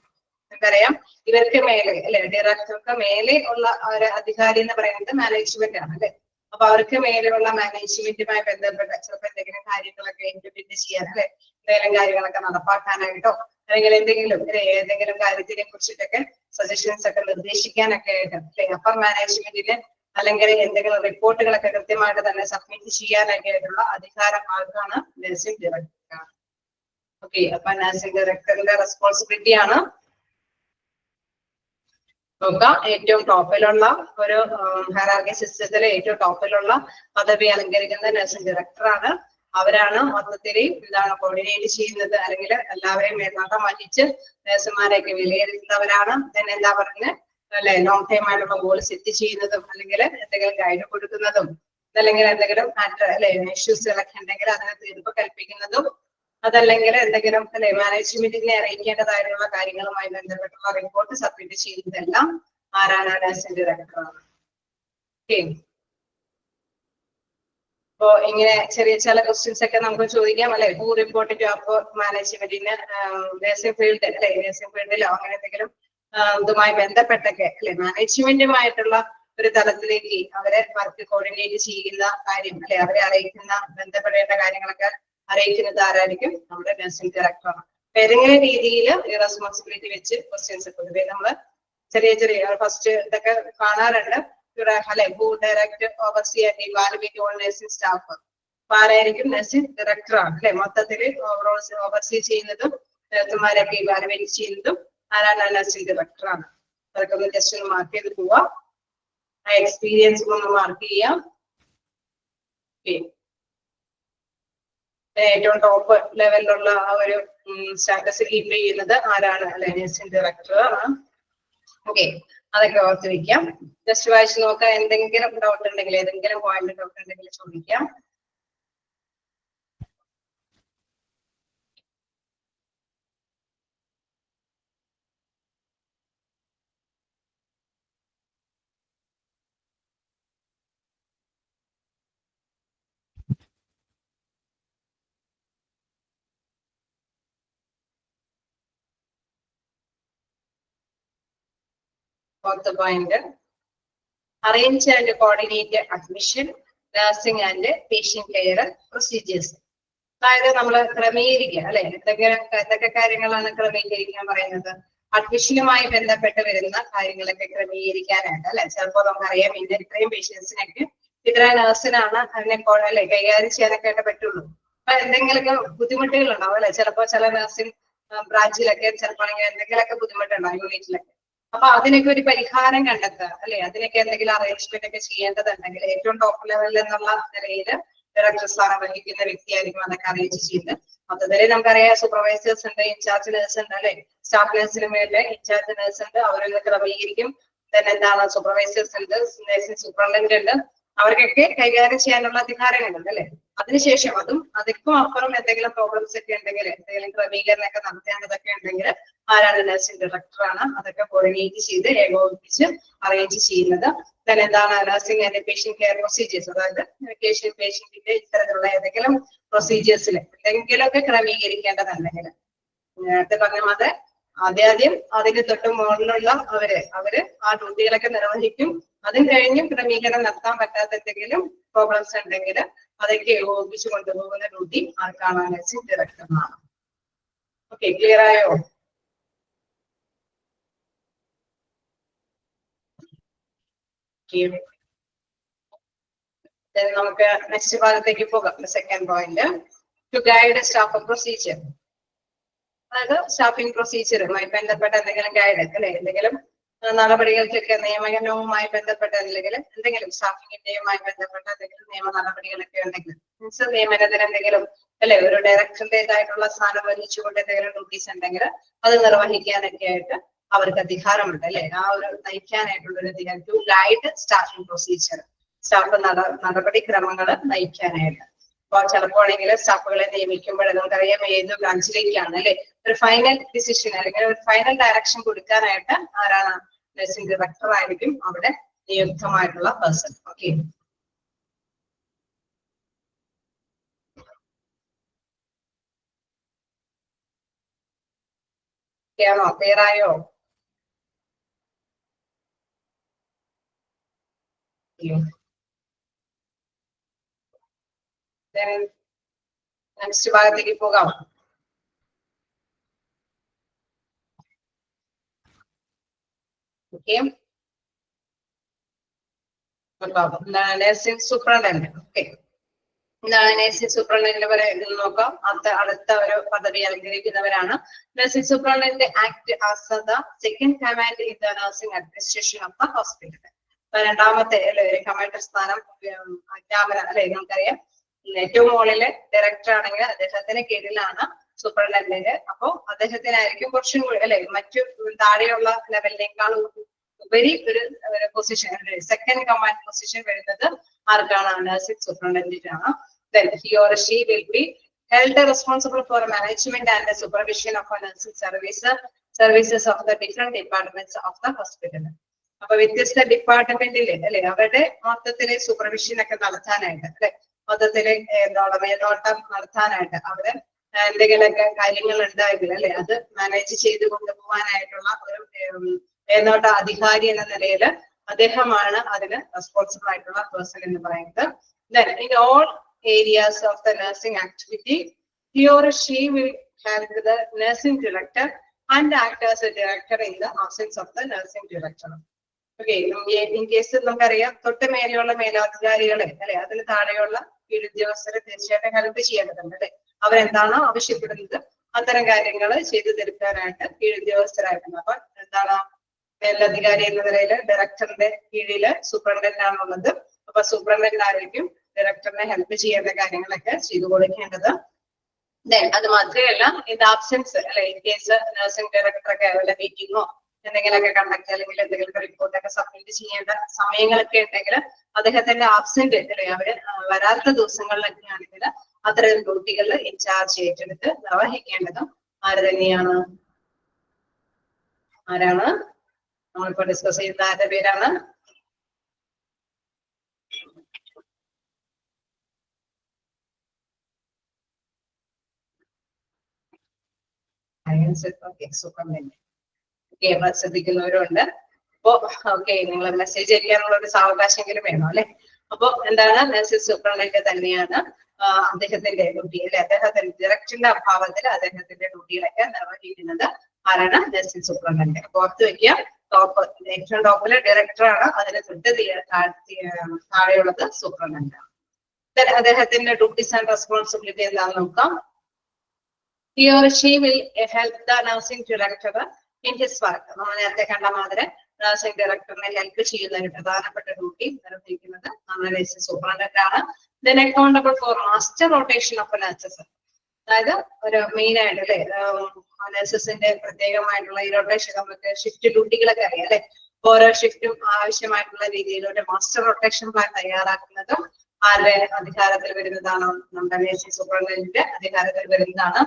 നമുക്കറിയാം ഇവർക്ക് മേലെ അല്ലെ, ഡയറക്ടർക്ക് മേലെ ഉള്ള ഒരു അധികാരി എന്ന് പറയുന്നത് മാനേജ്മെന്റ് ആണ് അല്ലെ. അപ്പൊ അവർക്ക് മേലെയുള്ള മാനേജ്മെന്റുമായി ബന്ധപ്പെട്ട ചിലപ്പോൾ എന്തെങ്കിലും കാര്യങ്ങളൊക്കെ ഇംപ്ലിമെന്റ് ചെയ്യാൻ അല്ലെ, എന്തെങ്കിലും കാര്യങ്ങളൊക്കെ നടപ്പാക്കാനായിട്ടോ അല്ലെങ്കിൽ ഏതെങ്കിലും കാര്യത്തിനെ കുറിച്ചിട്ടൊക്കെ സജഷൻസ് ഒക്കെ നിർദ്ദേശിക്കാനൊക്കെ ആയിട്ട് അല്ലെ അപ്പർ മാനേജ്മെന്റിന് അല്ലെങ്കിൽ എന്തെങ്കിലും റിപ്പോർട്ടുകളൊക്കെ കൃത്യമായിട്ട് തന്നെ സബ്മിറ്റ് ചെയ്യാനൊക്കെ ആയിട്ടുള്ള അധികാരം ആർക്കാണ്, നഴ്സിംഗ് ഡയറക്ടർ. ഓക്കെ, അപ്പൊ നഴ്സിംഗ് ഡയറക്ടറിന്റെ റെസ്പോൺസിബിലിറ്റി ആണ് നോക്കാം. ഏറ്റവും ടോപ്പിലുള്ള ഒരു ഹയറാർക്കി സിസ്റ്റത്തിലെ ഏറ്റവും ടോപ്പിലുള്ള പദവി അലങ്കരിക്കുന്ന നഴ്സിംഗ് ഡയറക്ടറാണ്. അവരാണ് മൊത്തത്തിൽ എന്താണ് കോർഡിനേറ്റ് ചെയ്യുന്നത്, അല്ലെങ്കിൽ എല്ലാവരെയും മേൽനോട്ടം വഹിച്ച് നഴ്സുമാരെയൊക്കെ വിലയിരുത്തുന്നവരാണ്. തന്നെ എന്താ പറയുന്നത് അല്ലെ, ലോങ് ടൈം ആയിട്ടുള്ള ഗോൾ സെറ്റ് ചെയ്യുന്നതും അല്ലെങ്കിൽ എന്തെങ്കിലും ഗൈഡ് കൊടുക്കുന്നതും അതല്ലെങ്കിൽ എന്തെങ്കിലും മാറ്റർ അല്ലെ ഇഷ്യൂസുകളൊക്കെ ഉണ്ടെങ്കിൽ അതിനെ തീർപ്പ് കൽപ്പിക്കുന്നതും അതല്ലെങ്കിൽ എന്തെങ്കിലും അല്ലെ മാനേജ്മെന്റിനെ അറിയിക്കേണ്ടതായിട്ടുള്ള കാര്യങ്ങളുമായി ബന്ധപ്പെട്ടുള്ള റിപ്പോർട്ട് സബ്മിറ്റ് ചെയ്യുന്നതെല്ലാം ആരാണ്, നഴ്സിംഗ് ഡയറക്ടറാണ്. ഓക്കെ, അപ്പോ ഇങ്ങനെ ചെറിയ ചില ക്വസ്റ്റ്യൻസ് ഒക്കെ നമുക്ക് ചോദിക്കാം അല്ലെ. ഹൂ റിപ്പോർട്ട് ടു അപ്പർ മാനേജ്മെന്റിന്, നഴ്സിംഗ് ഫീൽഡ് അല്ലെ, നഴ്സിംഗ് ഫീൽഡിലോ അങ്ങനെ എന്തെങ്കിലും ഇതുമായി ബന്ധപ്പെട്ടൊക്കെ അല്ലെ മാനേജ്മെന്റുമായിട്ടുള്ള ഒരു തലത്തിലേക്ക് അവരെ വർക്ക് കോർഡിനേറ്റ് ചെയ്യുന്ന കാര്യം അല്ലെ, അവരെ അറിയിക്കുന്ന ബന്ധപ്പെടേണ്ട കാര്യങ്ങളൊക്കെ അറിയിക്കുന്നത് ആരായിരിക്കും? നമ്മുടെ നഴ്സിംഗ് ഡയറക്ടറാണ്. ഏതെങ്കിലും രീതിയിൽ ഈ റെസ്പോൺസിബിലിറ്റി വെച്ച് ക്വസ്റ്റ്യൻസ് പൊതുവെ നമ്മള് ചെറിയ ഫസ്റ്റ് ഇതൊക്കെ കാണാറുണ്ട്. അല്ലെ, who direct oversee and evaluate all nursing staff. അപ്പൊ ആരായിരിക്കും? നഴ്സിംഗ് ഡയറക്ടറാണ് അല്ലെ. മൊത്തത്തിൽ ഓവർസീ ചെയ്യുന്നതും നഴ്സുമാരൊക്കെ ഇവാലുവേറ്റ് ചെയ്യുന്നതും ആരാണ്? നഴ്സിംഗ് ഡയറക്ടറാണ്. അതൊക്കെ ഒന്ന് ജസ്റ്റ് ഒന്ന് മാർക്ക് ചെയ്ത് പോവാം. ആ എക്സ്പീരിയൻസ് ഒന്ന് മാർക്ക് ചെയ്യാം. ഏറ്റവും ടോപ്പ് ലെവലിലുള്ള ആ ഒരു സ്റ്റാറ്റസ് കീപ്പ് ചെയ്യുന്നത് ആരാണ്? അല്ലെ, നഴ്സിംഗ് ഡയറക്ടർ ആണ്. ഓക്കെ, അതൊക്കെ ഓർത്ത് വെക്കാം. ജസ്റ്റ് വായിച്ച് നോക്കാം. എന്തെങ്കിലും ഡൗട്ട് ഉണ്ടെങ്കിൽ, ഏതെങ്കിലും പോയിന്റ് ഡൗട്ട് ഉണ്ടെങ്കിൽ ചോദിക്കാം. Fourth point, arrange and coordinate admission, nursing and patient care procedures. അതായത് നമ്മൾ ക്രമീകരിക്കുക അല്ലെ. എന്തൊക്കെ കാര്യങ്ങളാണ് ക്രമീകരിക്കാൻ പറയുന്നത്? അഡ്മിഷനുമായി ബന്ധപ്പെട്ട് വരുന്ന കാര്യങ്ങളൊക്കെ ക്രമീകരിക്കാനായിട്ട് അല്ലെ. ചിലപ്പോൾ നമുക്കറിയാം ഇത്രയും പേഷ്യൻസിനൊക്കെ ഇത്ര നഴ്സിനാണ് അതിനെ അല്ലെ കൈകാര്യം ചെയ്യാനൊക്കെ പറ്റുള്ളൂ. അപ്പൊ എന്തെങ്കിലുമൊക്കെ ബുദ്ധിമുട്ടുകൾ ഉണ്ടാവും അല്ലെ. ചിലപ്പോൾ ചില നഴ്സിംഗ് ബ്രാഞ്ചിലൊക്കെ ചിലപ്പോൾ എന്തെങ്കിലുമൊക്കെ ബുദ്ധിമുട്ടുണ്ടാവും യൂണിറ്റിലൊക്കെ. അപ്പൊ അതിനൊക്കെ ഒരു പരിഹാരം കണ്ടെത്തുക അല്ലെ. അതിനൊക്കെ എന്തെങ്കിലും അറേഞ്ച്മെന്റ് ഒക്കെ ചെയ്യേണ്ടതുണ്ടെങ്കിൽ ഏറ്റവും ടോപ്പ് ലെവലിൽ എന്നുള്ള നിലയിൽ ഡയറക്ടർ സ്ഥാനം വഹിക്കുന്ന വ്യക്തിയായിരിക്കും അതൊക്കെ അറേഞ്ച് ചെയ്യുന്നത്. മൊത്തത്തില് നമുക്കറിയാം സൂപ്പർവൈസേഴ്സ് ഉണ്ട്, ഇൻചാർജ് നേഴ്സ് ഉണ്ട് അല്ലെ. സ്റ്റാഫ് നേഴ്സിന് മേലെ ഇൻചാർജ് നേഴ്സ് ഉണ്ട്, അവരൊക്കെ ക്രമീകരിക്കും. തന്നെ എന്താണ് സൂപ്പർവൈസേഴ്സ് ഉണ്ട്, നഴ്സിംഗ് സൂപ്രണ്ടന്റ് ഉണ്ട്, അവർക്കൊക്കെ കൈകാര്യം ചെയ്യാനുള്ള അധികാരങ്ങളുണ്ട് അല്ലെ. അതിനുശേഷം അതിക്കും അപ്പുറം എന്തെങ്കിലും പ്രോബ്ലംസ് ഒക്കെ ഉണ്ടെങ്കിൽ, എന്തെങ്കിലും ക്രമീകരണമൊക്കെ നടത്തേണ്ടതൊക്കെ ഉണ്ടെങ്കിൽ ആരാണ്? നഴ്സിംഗ് ഡയറക്ടറാണ് അതൊക്കെ കോർഡിനേറ്റ് ചെയ്ത് ഏകോപിപ്പിച്ച് അറേഞ്ച് ചെയ്യുന്നത്. then എന്താണ്? Nursing and patient care procedures. അതായത് പേഷ്യന്റിന്റെ ഇത്തരത്തിലുള്ള ഏതെങ്കിലും പ്രൊസീജിയേഴ്സിൽ എന്തെങ്കിലുമൊക്കെ ക്രമീകരിക്കേണ്ടതുണ്ടെങ്കിൽ നേരത്തെ പറഞ്ഞ മാതിരി ആദ്യം അതിന് തൊട്ട് മുകളിലുള്ള അവര് ആ ഡ്യൂട്ടികളൊക്കെ നിർവഹിക്കും. അതും കഴിഞ്ഞും ക്രമീകരണം നടത്താൻ പറ്റാത്ത എന്തെങ്കിലും പ്രോബ്ലംസ് ഉണ്ടെങ്കിൽ അതൊക്കെ ഏകോപിപ്പിച്ച് കൊണ്ടുപോകുന്ന ഡ്യൂട്ടി ആർക്കാണ്? നഴ്സിംഗ് ഡയറക്ടറിനാണ്. ഓക്കെ, ക്ലിയർ ആയോ? നമുക്ക് നെക്സ്റ്റ് ഭാഗത്തേക്ക് പോകാം. Second point, to guide staff procedure. അതായത് സ്റ്റാഫിംഗ് പ്രൊസീജിയറുമായി ബന്ധപ്പെട്ട എന്തെങ്കിലും ഗൈഡ് അല്ലെ, എന്തെങ്കിലും നടപടികൾക്കൊക്കെ നിയമനവുമായി ബന്ധപ്പെട്ട എന്തെങ്കിലും സ്റ്റാഫിംഗിന്റെയുമായി ബന്ധപ്പെട്ട എന്തെങ്കിലും നിയമ നടപടികളൊക്കെ ഉണ്ടെങ്കിൽ, മീൻസ് നിയമനത്തിന് എന്തെങ്കിലും അല്ലെ ഒരു ഡയറക്ടറിന്റേതായിട്ടുള്ള സ്ഥാനം വഹിച്ചുകൊണ്ട് എന്തെങ്കിലും ഡ്യൂട്ടീസ് ഉണ്ടെങ്കിൽ അത് നിർവഹിക്കാനൊക്കെ ആയിട്ട് അവർക്ക് അധികാരമുണ്ട് അല്ലെ. ആ ഒരു നയിക്കാനായിട്ടുള്ള ഒരു അധികാരം. To guide staffing procedure, staff നടപടിക്രമങ്ങൾ നയിക്കാനായിട്ട്. അപ്പൊ ചിലപ്പോഴെങ്കിൽ സ്റ്റാഫുകളെ നിയമിക്കുമ്പോൾ നമുക്കറിയാം ഏത് ബ്രാഞ്ചിലേക്കാണ് അല്ലെ ഒരു ഫൈനൽ ഡിസിഷൻ അല്ലെങ്കിൽ ഒരു ഫൈനൽ ഡയറക്ഷൻ കൊടുക്കാനായിട്ട് ആരാണ്? നഴ്സിംഗ് ഡയറക്ടർ ആയിരിക്കും അവിടെ നിയുക്തമായിട്ടുള്ള പേഴ്സൺ. ഓക്കെ, ആണോ? ക്ലിയർ ആയോ? നെക്സ്റ്റ് ഭാഗത്തേക്ക് പോകാം. Okay, nursing superintendent. ഓക്കെ, എന്താണ് നഴ്സിംഗ് സൂപ്രണ്ടന്റ് പറയുന്നത് നോക്കാം. അടുത്ത ഒരു പദവി അലങ്കരിക്കുന്നവരാണ് nursing superintendent. Act as the second command in the nursing administration of the hospital. രണ്ടാമത്തെ അല്ലെ ഒരു കമാൻഡർ സ്ഥാനം അല്ലെ. നമുക്കറിയാം ഏറ്റവും മുകളിലെ ഡയറക്ടർ ആണെങ്കിൽ അദ്ദേഹത്തിന് കീഴിലാണ് സൂപ്രണ്ടന്റിന്റെ. അപ്പോ അദ്ദേഹത്തിനായിരിക്കും കുറച്ചും കൂടി അല്ലെ മറ്റു താഴെയുള്ള ലെവലിനേക്കാൾ ഉപരി ഒരു പൊസിഷൻ, സെക്കൻഡ് കമാൻഡ് പൊസിഷൻ വരുന്നത് ആർക്കാണ്? Nursing സൂപ്രണ്ടന്റിനാണ്. Then he or she will be held responsible for management and the supervision of nursing services of the different departments of the hospital. അപ്പൊ വ്യത്യസ്ത ഡിപ്പാർട്ട്മെന്റിലെ അല്ലെ അവരുടെ മൊത്തത്തിലെ സൂപ്പർവിഷൻ ഒക്കെ നടത്താനായിട്ട് അല്ലെ മൊത്തത്തിലെ മേൽനോട്ടം നടത്താനായിട്ട് അവിടെ എന്തെങ്കിലുമൊക്കെ കാര്യങ്ങൾ ഉണ്ടായെങ്കിൽ അല്ലെ അത് മാനേജ് ചെയ്ത് കൊണ്ടുപോകാനായിട്ടുള്ള ഒരു മേൽനോട്ട അധികാരി എന്ന നിലയിൽ അദ്ദേഹമാണ് അതിന് റെസ്പോൺസിബിൾ ആയിട്ടുള്ള പേഴ്സൺ എന്ന് പറയുന്നത്. Then in all areas of the nursing activity, he or she will help the nursing director and act as a director in the absence of the nursing director. Okay, in case നമുക്കറിയാം തൊട്ട് മേലെയുള്ള മേലധികാരികളെ അല്ലെ അതിന് താഴെയുള്ള ഉദ്യോഗസ്ഥരെ തീർച്ചയായിട്ടും help ചെയ്യേണ്ടതുണ്ട് അല്ലെ. അവരെന്താണോ ആവശ്യപ്പെടുന്നത് അത്തരം കാര്യങ്ങൾ ചെയ്തു തീർക്കാനായിട്ട് കീഴുദ്യോഗസ്ഥരായിട്ടുണ്ട്. അപ്പൊ എന്താണ് മേലധികാരി എന്ന നിലയിൽ ഡയറക്ടറിന്റെ കീഴില് സൂപ്രണ്ടന്റ് ആണുള്ളത്. അപ്പൊ സൂപ്രണ്ടന്റ് ആയിരിക്കും ഡയറക്ടറിനെ ഹെൽപ്പ് ചെയ്യേണ്ട കാര്യങ്ങളൊക്കെ ചെയ്തു കൊടുക്കേണ്ടത്. അത് മാത്രമല്ല ഇത് ആബ്സെൻസ് അല്ലെ, ഇൻ കേസ് നഴ്സിംഗ് ഡയറക്ടറൊക്കെ വല്ല മീറ്റിങ്ങോ എന്തെങ്കിലുമൊക്കെ കണ്ടക്ട് അല്ലെങ്കിൽ എന്തെങ്കിലും റിപ്പോർട്ടൊക്കെ സബ്മിറ്റ് ചെയ്യേണ്ട സമയങ്ങളൊക്കെ ഉണ്ടെങ്കിൽ അദ്ദേഹത്തിന്റെ ആബ്സെന്റ് അല്ലെ അവര് വരാത്ത ദിവസങ്ങളിലൊക്കെ ആണെങ്കിൽ അത്തരം ഡ്യൂട്ടികളിൽ ഇൻചാർജ് ഏറ്റെടുത്ത് നിർവഹിക്കേണ്ടതും ആര് തന്നെയാണ്? ആരാണ് നമ്മളിപ്പോ ഡിസ്കസ് ചെയ്യുന്ന ആരുടെ പേരാണ്? സൂപ്രണ്ടന്റ്. ശ്രദ്ധിക്കുന്നവരുണ്ട്. അപ്പോ ഓക്കെ, നിങ്ങൾ മെസ്സേജ് അയക്കാനുള്ള ഒരു സാവകാശമെങ്കിലും വേണം അല്ലെ. അപ്പൊ എന്താണ് നഴ്സിംഗ് സൂപ്രണ്ടന്റ് തന്നെയാണ് അദ്ദേഹത്തിന്റെ ഡ്യൂട്ടി അല്ലെ, അദ്ദേഹത്തിന്റെ ഡയറക്ടറിന്റെ അഭാവത്തിൽ അദ്ദേഹത്തിന്റെ ഡ്യൂട്ടികളൊക്കെ നിർവഹിക്കുന്നത് ആരാണ്? Nursing superintendent. അപ്പൊ ഓർത്ത് വെക്കുക, ഏറ്റവും ടോപ്പില് ഡയറക്ടറാണ്, അതിന് തൊട്ട് താഴെയുള്ളത് സൂപ്രണ്ടന്റ് ആണ്. അദ്ദേഹത്തിന്റെ ഡ്യൂട്ടീസ് ആൻഡ് റെസ്പോൺസിബിലിറ്റി എന്താണെന്ന് നോക്കാം. He or she will help the nursing director in his work. നമ്മൾ നേരത്തെ കണ്ട മാതിരി നഴ്സിംഗ് ഡയറക്ടറിനെ ഹെൽപ്പ് ചെയ്യുന്ന ഒരു പ്രധാനപ്പെട്ട ഡ്യൂട്ടി നിർവഹിക്കുന്നത് നമ്മുടെ നഴ്സിംഗ് സൂപ്രണ്ടന്റ് ആണ്. Then accountable for master rotation of nurses. അതായത് ഒരു മെയിൻ ആയിട്ട് അല്ലെ നഴ്സസിന്റെ പ്രത്യേകമായിട്ടുള്ള ഈ റൊട്ടേഷൻ, നമുക്ക് ഷിഫ്റ്റ് ഡ്യൂട്ടികളൊക്കെ അറിയാം അല്ലെ. ഓരോ ഷിഫ്റ്റും ആവശ്യമായിട്ടുള്ള രീതിയിൽ ഒരു മാസ്റ്റർ റൊട്ടേഷൻ പ്ലാൻ തയ്യാറാക്കുന്നതും ആരുടെ അധികാരത്തിൽ വരുന്നതാണ്? നമ്മുടെ നഴ്സിംഗ് സൂപ്രണ്ടന്റിന്റെ അധികാരത്തിൽ വരുന്നതാണ്.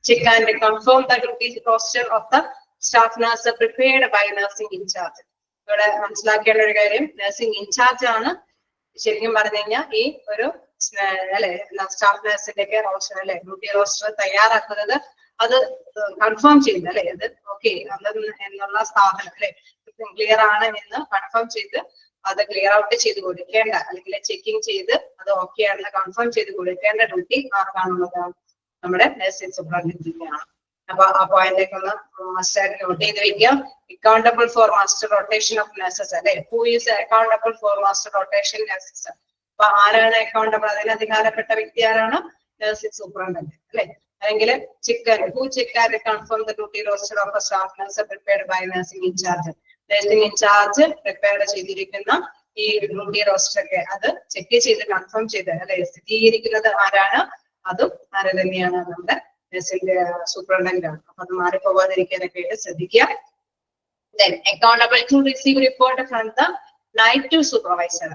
Check and confirm the duty roster of the staff nurse prepared by nursing in charge. ഇവിടെ മനസ്സിലാക്കേണ്ട ഒരു കാര്യം, നഴ്സിംഗ് ഇൻചാർജ് ആണ് ശരിക്കും പറഞ്ഞു കഴിഞ്ഞാൽ ഈ ഒരു അല്ലെ സ്റ്റാഫ് നഴ്സിന്റെ ഒക്കെ റോസ്റ്റർ അല്ലെ ഡ്യൂട്ടി റോസ്റ്റർ തയ്യാറാക്കുന്നത്. അത് കൺഫേം ചെയ്യുന്നത് അല്ലെ, അത് ഓക്കെ എന്നുള്ള സ്ഥാപനം അല്ലെ ക്ലിയർ ആണ് എന്ന് കൺഫേം ചെയ്ത് അത് ക്ലിയർ ഔട്ട് ചെയ്ത് കൊടുക്കേണ്ട അല്ലെങ്കിൽ ചെക്കിങ് ചെയ്ത് അത് ഓക്കെ ആണെന്ന് കൺഫേം ചെയ്ത് കൊടുക്കേണ്ട ഡ്യൂട്ടി ആർക്കാണുള്ളത്? നമ്മുടെ നഴ്സിംഗ് സൂപ്രണ്ടന്റിന്റെയാണ്. അപ്പൊ ആ പോയിന്റ് ഒക്കെ ഒന്ന് മസ്റ്റായിട്ട് നോട്ട് ചെയ്ത് വെക്കാം. Accountable for master rotation of nurses അല്ലെ. Who is accountable for master rotation nurses? അപ്പൊ ആരാണ് അക്കൗണ്ടബിൾ? അതിന് അധികാരപ്പെട്ട വ്യക്തി ആരാണ്? നഴ്സിംഗ് സൂപ്രണ്ടന്റ് അല്ലെ. അല്ലെങ്കിൽ who check and confirm the duty roster of staff nurse prepared by nursing incharge? Nursing incharge prepare ചെയ്തിരിക്കുന്ന ഈ ഡ്യൂട്ടി റോസ്റ്റർ ഒക്കെ അത് ചെക്ക് ചെയ്ത് കൺഫേം ചെയ്ത് അല്ലെ സ്ഥിരീകരിക്കുന്നത് ആരാണ്? അതും ആര് തന്നെയാണ്? നമ്മുടെ നഴ്സിംഗ് സൂപ്രണ്ടന്റ് ആണ്. അപ്പൊ അത് മാറിപ്പോവാതിരിക്കാനൊക്കെ ആയിട്ട് ശ്രദ്ധിക്കുക. Then accountable to receive report from the night supervisor.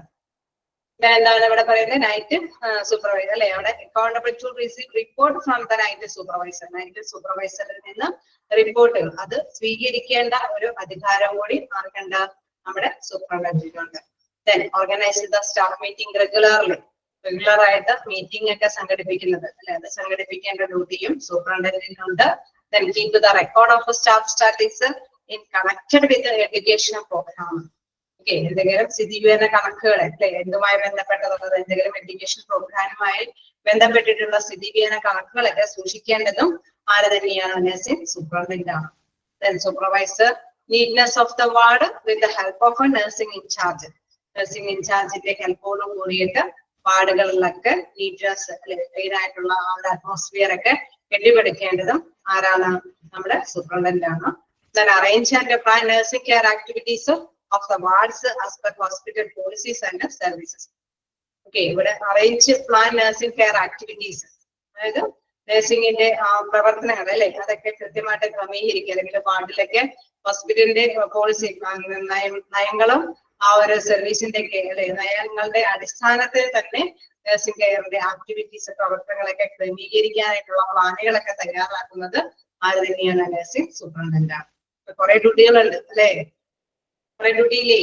എന്താണ് ഇവിടെ പറയുന്നത്? നൈറ്റ് സൂപ്പർവൈസർ അല്ലെ. അവിടെ accountable to receive report from the night supervisor. Night സൂപ്പർവൈസറിൽ നിന്ന് റിപ്പോർട്ടുകൾ അത് സ്വീകരിക്കേണ്ട ഒരു അധികാരം കൂടി ആർക്കുണ്ട്? നമ്മുടെ സൂപ്രണ്ടന്റിനുണ്ട്. Then organize the staff meeting regularly. Regular ആയിട്ട് മീറ്റിംഗ് ഒക്കെ സംഘടിപ്പിക്കുന്നത് അല്ലെ, അത് സംഘടിപ്പിക്കേണ്ട ഡ്യൂട്ടിയും സൂപ്രണ്ടന്റിനുണ്ട്. Then keep the record of staff statistics in connected with the education program. Okay, എന്തെങ്കിലും സ്ഥിതിവിവര കണക്കുകൾ അല്ലെ എന്തുമായി ബന്ധപ്പെട്ടതുള്ളത്, എന്തെങ്കിലും എഡ്യൂക്കേഷൻ പ്രോഗ്രാമുമായി ബന്ധപ്പെട്ടിട്ടുള്ള സ്ഥിതിവിവര കണക്കുകളൊക്കെ സൂക്ഷിക്കേണ്ടതും ആര് തന്നെയാണ്? നഴ്സിംഗ് സൂപ്രണ്ടന്റ് ആണ്. Then supervisor neatness of the ward with the help of a nursing incharge. Nursing ഇൻചാർജിന്റെ ഹെൽപ്പോട് കൂടിയിട്ട് വാർഡുകളിലൊക്കെ നീറ്റ്നസ് അല്ലെ ക്ലീൻ ആയിട്ടുള്ള ആ ഒരു അറ്റ്മോസ്ഫിയർ ഒക്കെ കെട്ടിപ്പടുക്കേണ്ടതും ആരാണ്? നമ്മുടെ സൂപ്രണ്ടന്റ് ആണ്. Then arrange and apply nursing care activities of the wards as per hospital policies and services. Okay, ഇവിടെ arrange plan nursing care activities, അതായത് നഴ്സിംഗിന്റെ പ്രവർത്തനങ്ങൾ അല്ലെ അതൊക്കെ കൃത്യമായിട്ട് ക്രമീകരിക്കുക. അല്ലെങ്കിൽ വാർഡിലൊക്കെ ഹോസ്പിറ്റലിന്റെ പോളിസി നയങ്ങളും ആ ഒരു സർവീസിന്റെ ഒക്കെ അല്ലെ നയങ്ങളുടെ അടിസ്ഥാനത്തിൽ തന്നെ നഴ്സിംഗ് കെയറിന്റെ ആക്ടിവിറ്റീസ് പ്രവർത്തനങ്ങളൊക്കെ ക്രമീകരിക്കാനായിട്ടുള്ള പ്ലാനുകളൊക്കെ തയ്യാറാക്കുന്നത് ആര് തന്നെയാണ്? നഴ്സിംഗ് സൂപ്രണ്ടന്റ് ആണ്. കുറെ ഡ്യൂട്ടികളുണ്ട് അല്ലെ, കുറെ ഡ്യൂട്ടിയില്ലേ?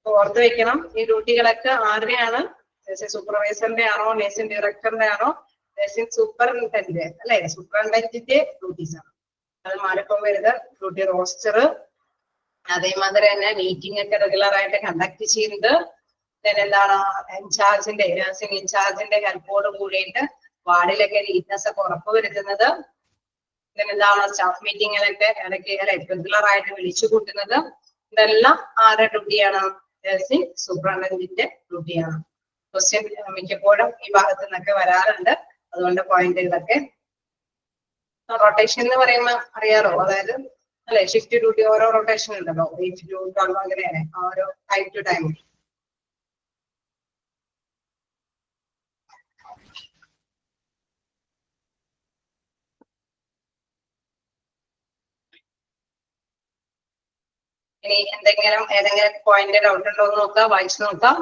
ഓർത്ത് വെക്കണം, ഈ ഡ്യൂട്ടികളൊക്കെ ആരുടെയാണ്? നഴ്സിംഗ് സൂപ്പർവൈസറിന്റെ ആണോ? നഴ്സിംഗ് ഡയറക്ടറിന്റെ ആണോ? നഴ്സിംഗ് സൂപ്രണ്ടന്റ് അല്ലെ. സൂപ്രണ്ടന്റിന്റെ ഡ്യൂട്ടീസ് ആണ്. അത് മാറിപ്പം വരുന്നത് ഡ്യൂട്ടി റോസ്റ്റർ, അതേമാതിരി തന്നെ മീറ്റിംഗ് ഒക്കെ റെഗുലർ ആയിട്ട് കണ്ടക്ട് ചെയ്യുന്നത്. എന്താണ്? ഇൻചാർജിന്റെ നഴ്സിംഗ് ഇൻചാർജിന്റെ ഹെൽപ്പോട് കൂടിയിട്ട് വാർഡിലൊക്കെ നീറ്റ്നെസ് ഒക്കെ ഉറപ്പുവരുത്തുന്നത്, എന്താണ് സ്റ്റാഫ് മീറ്റിങ്ങുകളൊക്കെ ഇടയ്ക്ക് റെഗുലർ ആയിട്ട് വിളിച്ചു കൂട്ടുന്നത്, ഇതെല്ലാം ആരുടെ ഡ്യൂട്ടിയാണ്? നഴ്സിംഗ് സൂപ്രണ്ടന്റിന്റെ ഡ്യൂട്ടിയാണ്. ക്വസ്റ്റ്യൻ മിക്കപ്പോഴും ഈ ഭാഗത്ത് നിന്നൊക്കെ വരാറുണ്ട്, അതുകൊണ്ട് പോയിന്റുകളൊക്കെ. റൊട്ടേഷൻ എന്ന് പറയുമ്പോൾ അറിയാറോ? അതായത് അല്ലെ, ഷിഫ്റ്റ് ഡ്യൂട്ടി ഓരോ റൊട്ടേഷൻ ഉണ്ടല്ലോ, 8 to 12 അങ്ങനെയാണ്, ഓരോ ടൈം ടു ടൈം. ഇനി ഏതെങ്കിലും പോയിന്റ് ഡൗട്ട് ഉണ്ടോ എന്ന് നോക്കാം, വായിച്ചു നോക്കാം.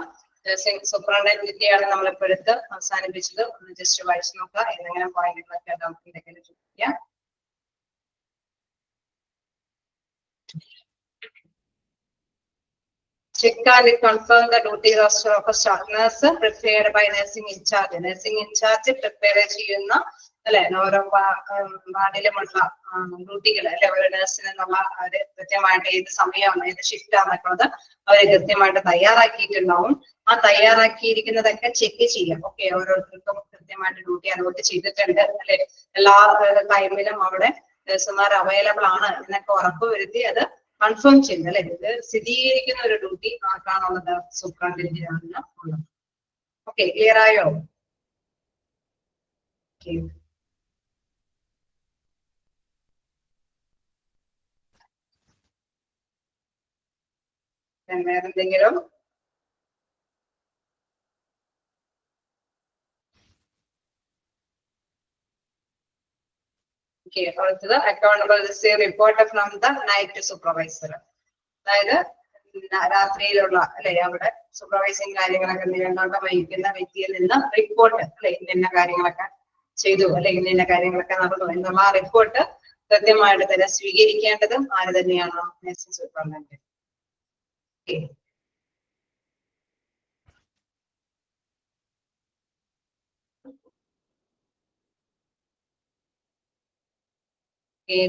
നഴ്സിംഗ് സൂപ്രണ്ടന്റിന്റെയാണ് നമ്മളിപ്പോൾ എടുത്ത് അവസാനിപ്പിച്ചത്. ഒന്ന് ജസ്റ്റ് വായിച്ചു നോക്കാം, ഏതെങ്കിലും പോയിന്റുകളൊക്കെ ഡൗട്ട് ഉണ്ടെങ്കിൽ ചോദിക്കാം. Check and confirm the duty roster of a staff nurse prepared by nursing in charge. Nursing in charge prepare ചെയ്യുന്ന അല്ലെ ഓരോ വാർഡിലുമുള്ള ഡ്യൂട്ടികൾ അല്ലെ, ഒരു നഴ്സിന് എന്നുള്ള അവര് കൃത്യമായിട്ട് ഏത് സമയമാണ് ഏത് ഷിഫ്റ്റ് ആണെന്നുള്ളത് അവര് കൃത്യമായിട്ട് തയ്യാറാക്കിയിട്ടുണ്ടാവും. ആ തയ്യാറാക്കിയിരിക്കുന്നതൊക്കെ ചെക്ക് ചെയ്യാം. ഓക്കെ, ഓരോരുത്തർക്കും കൃത്യമായിട്ട് ഡ്യൂട്ടി അലോട്ട് ചെയ്തിട്ടുണ്ട് അല്ലെ, എല്ലാ ടൈമിലും അവിടെ നഴ്സുമാർ അവൈലബിൾ ആണ് എന്നൊക്കെ ഉറപ്പുവരുത്തി അത് കൺഫേം ചെയ്യുന്നത് അല്ലെ, ഇത് സ്ഥിരീകരിക്കുന്ന ഒരു ഡ്യൂട്ടി ആർക്കാണുള്ളത്? സൂപ്രണ്ടന്റിനാണ് ഉള്ളത്. ഓക്കെ, ക്ലിയർ ആയോ? വേറെന്തെങ്കിലും? അടുത്തത് accountable report from the night supervisor. അതായത് രാത്രിയിലുള്ള അല്ലെ അവിടെ സൂപ്പർവൈസിങ് കാര്യങ്ങളൊക്കെ നിയന്ത്രണം വഹിക്കുന്ന വ്യക്തിയിൽ നിന്ന് റിപ്പോർട്ട് അല്ലെ, ഇന്ന കാര്യങ്ങളൊക്കെ ചെയ്തു അല്ലെങ്കിൽ ഇന്ന കാര്യങ്ങളൊക്കെ നടന്നു എന്നുള്ള റിപ്പോർട്ട് കൃത്യമായിട്ട് തന്നെ സ്വീകരിക്കേണ്ടതും ആര് തന്നെയാണ്? Nursing superintendent.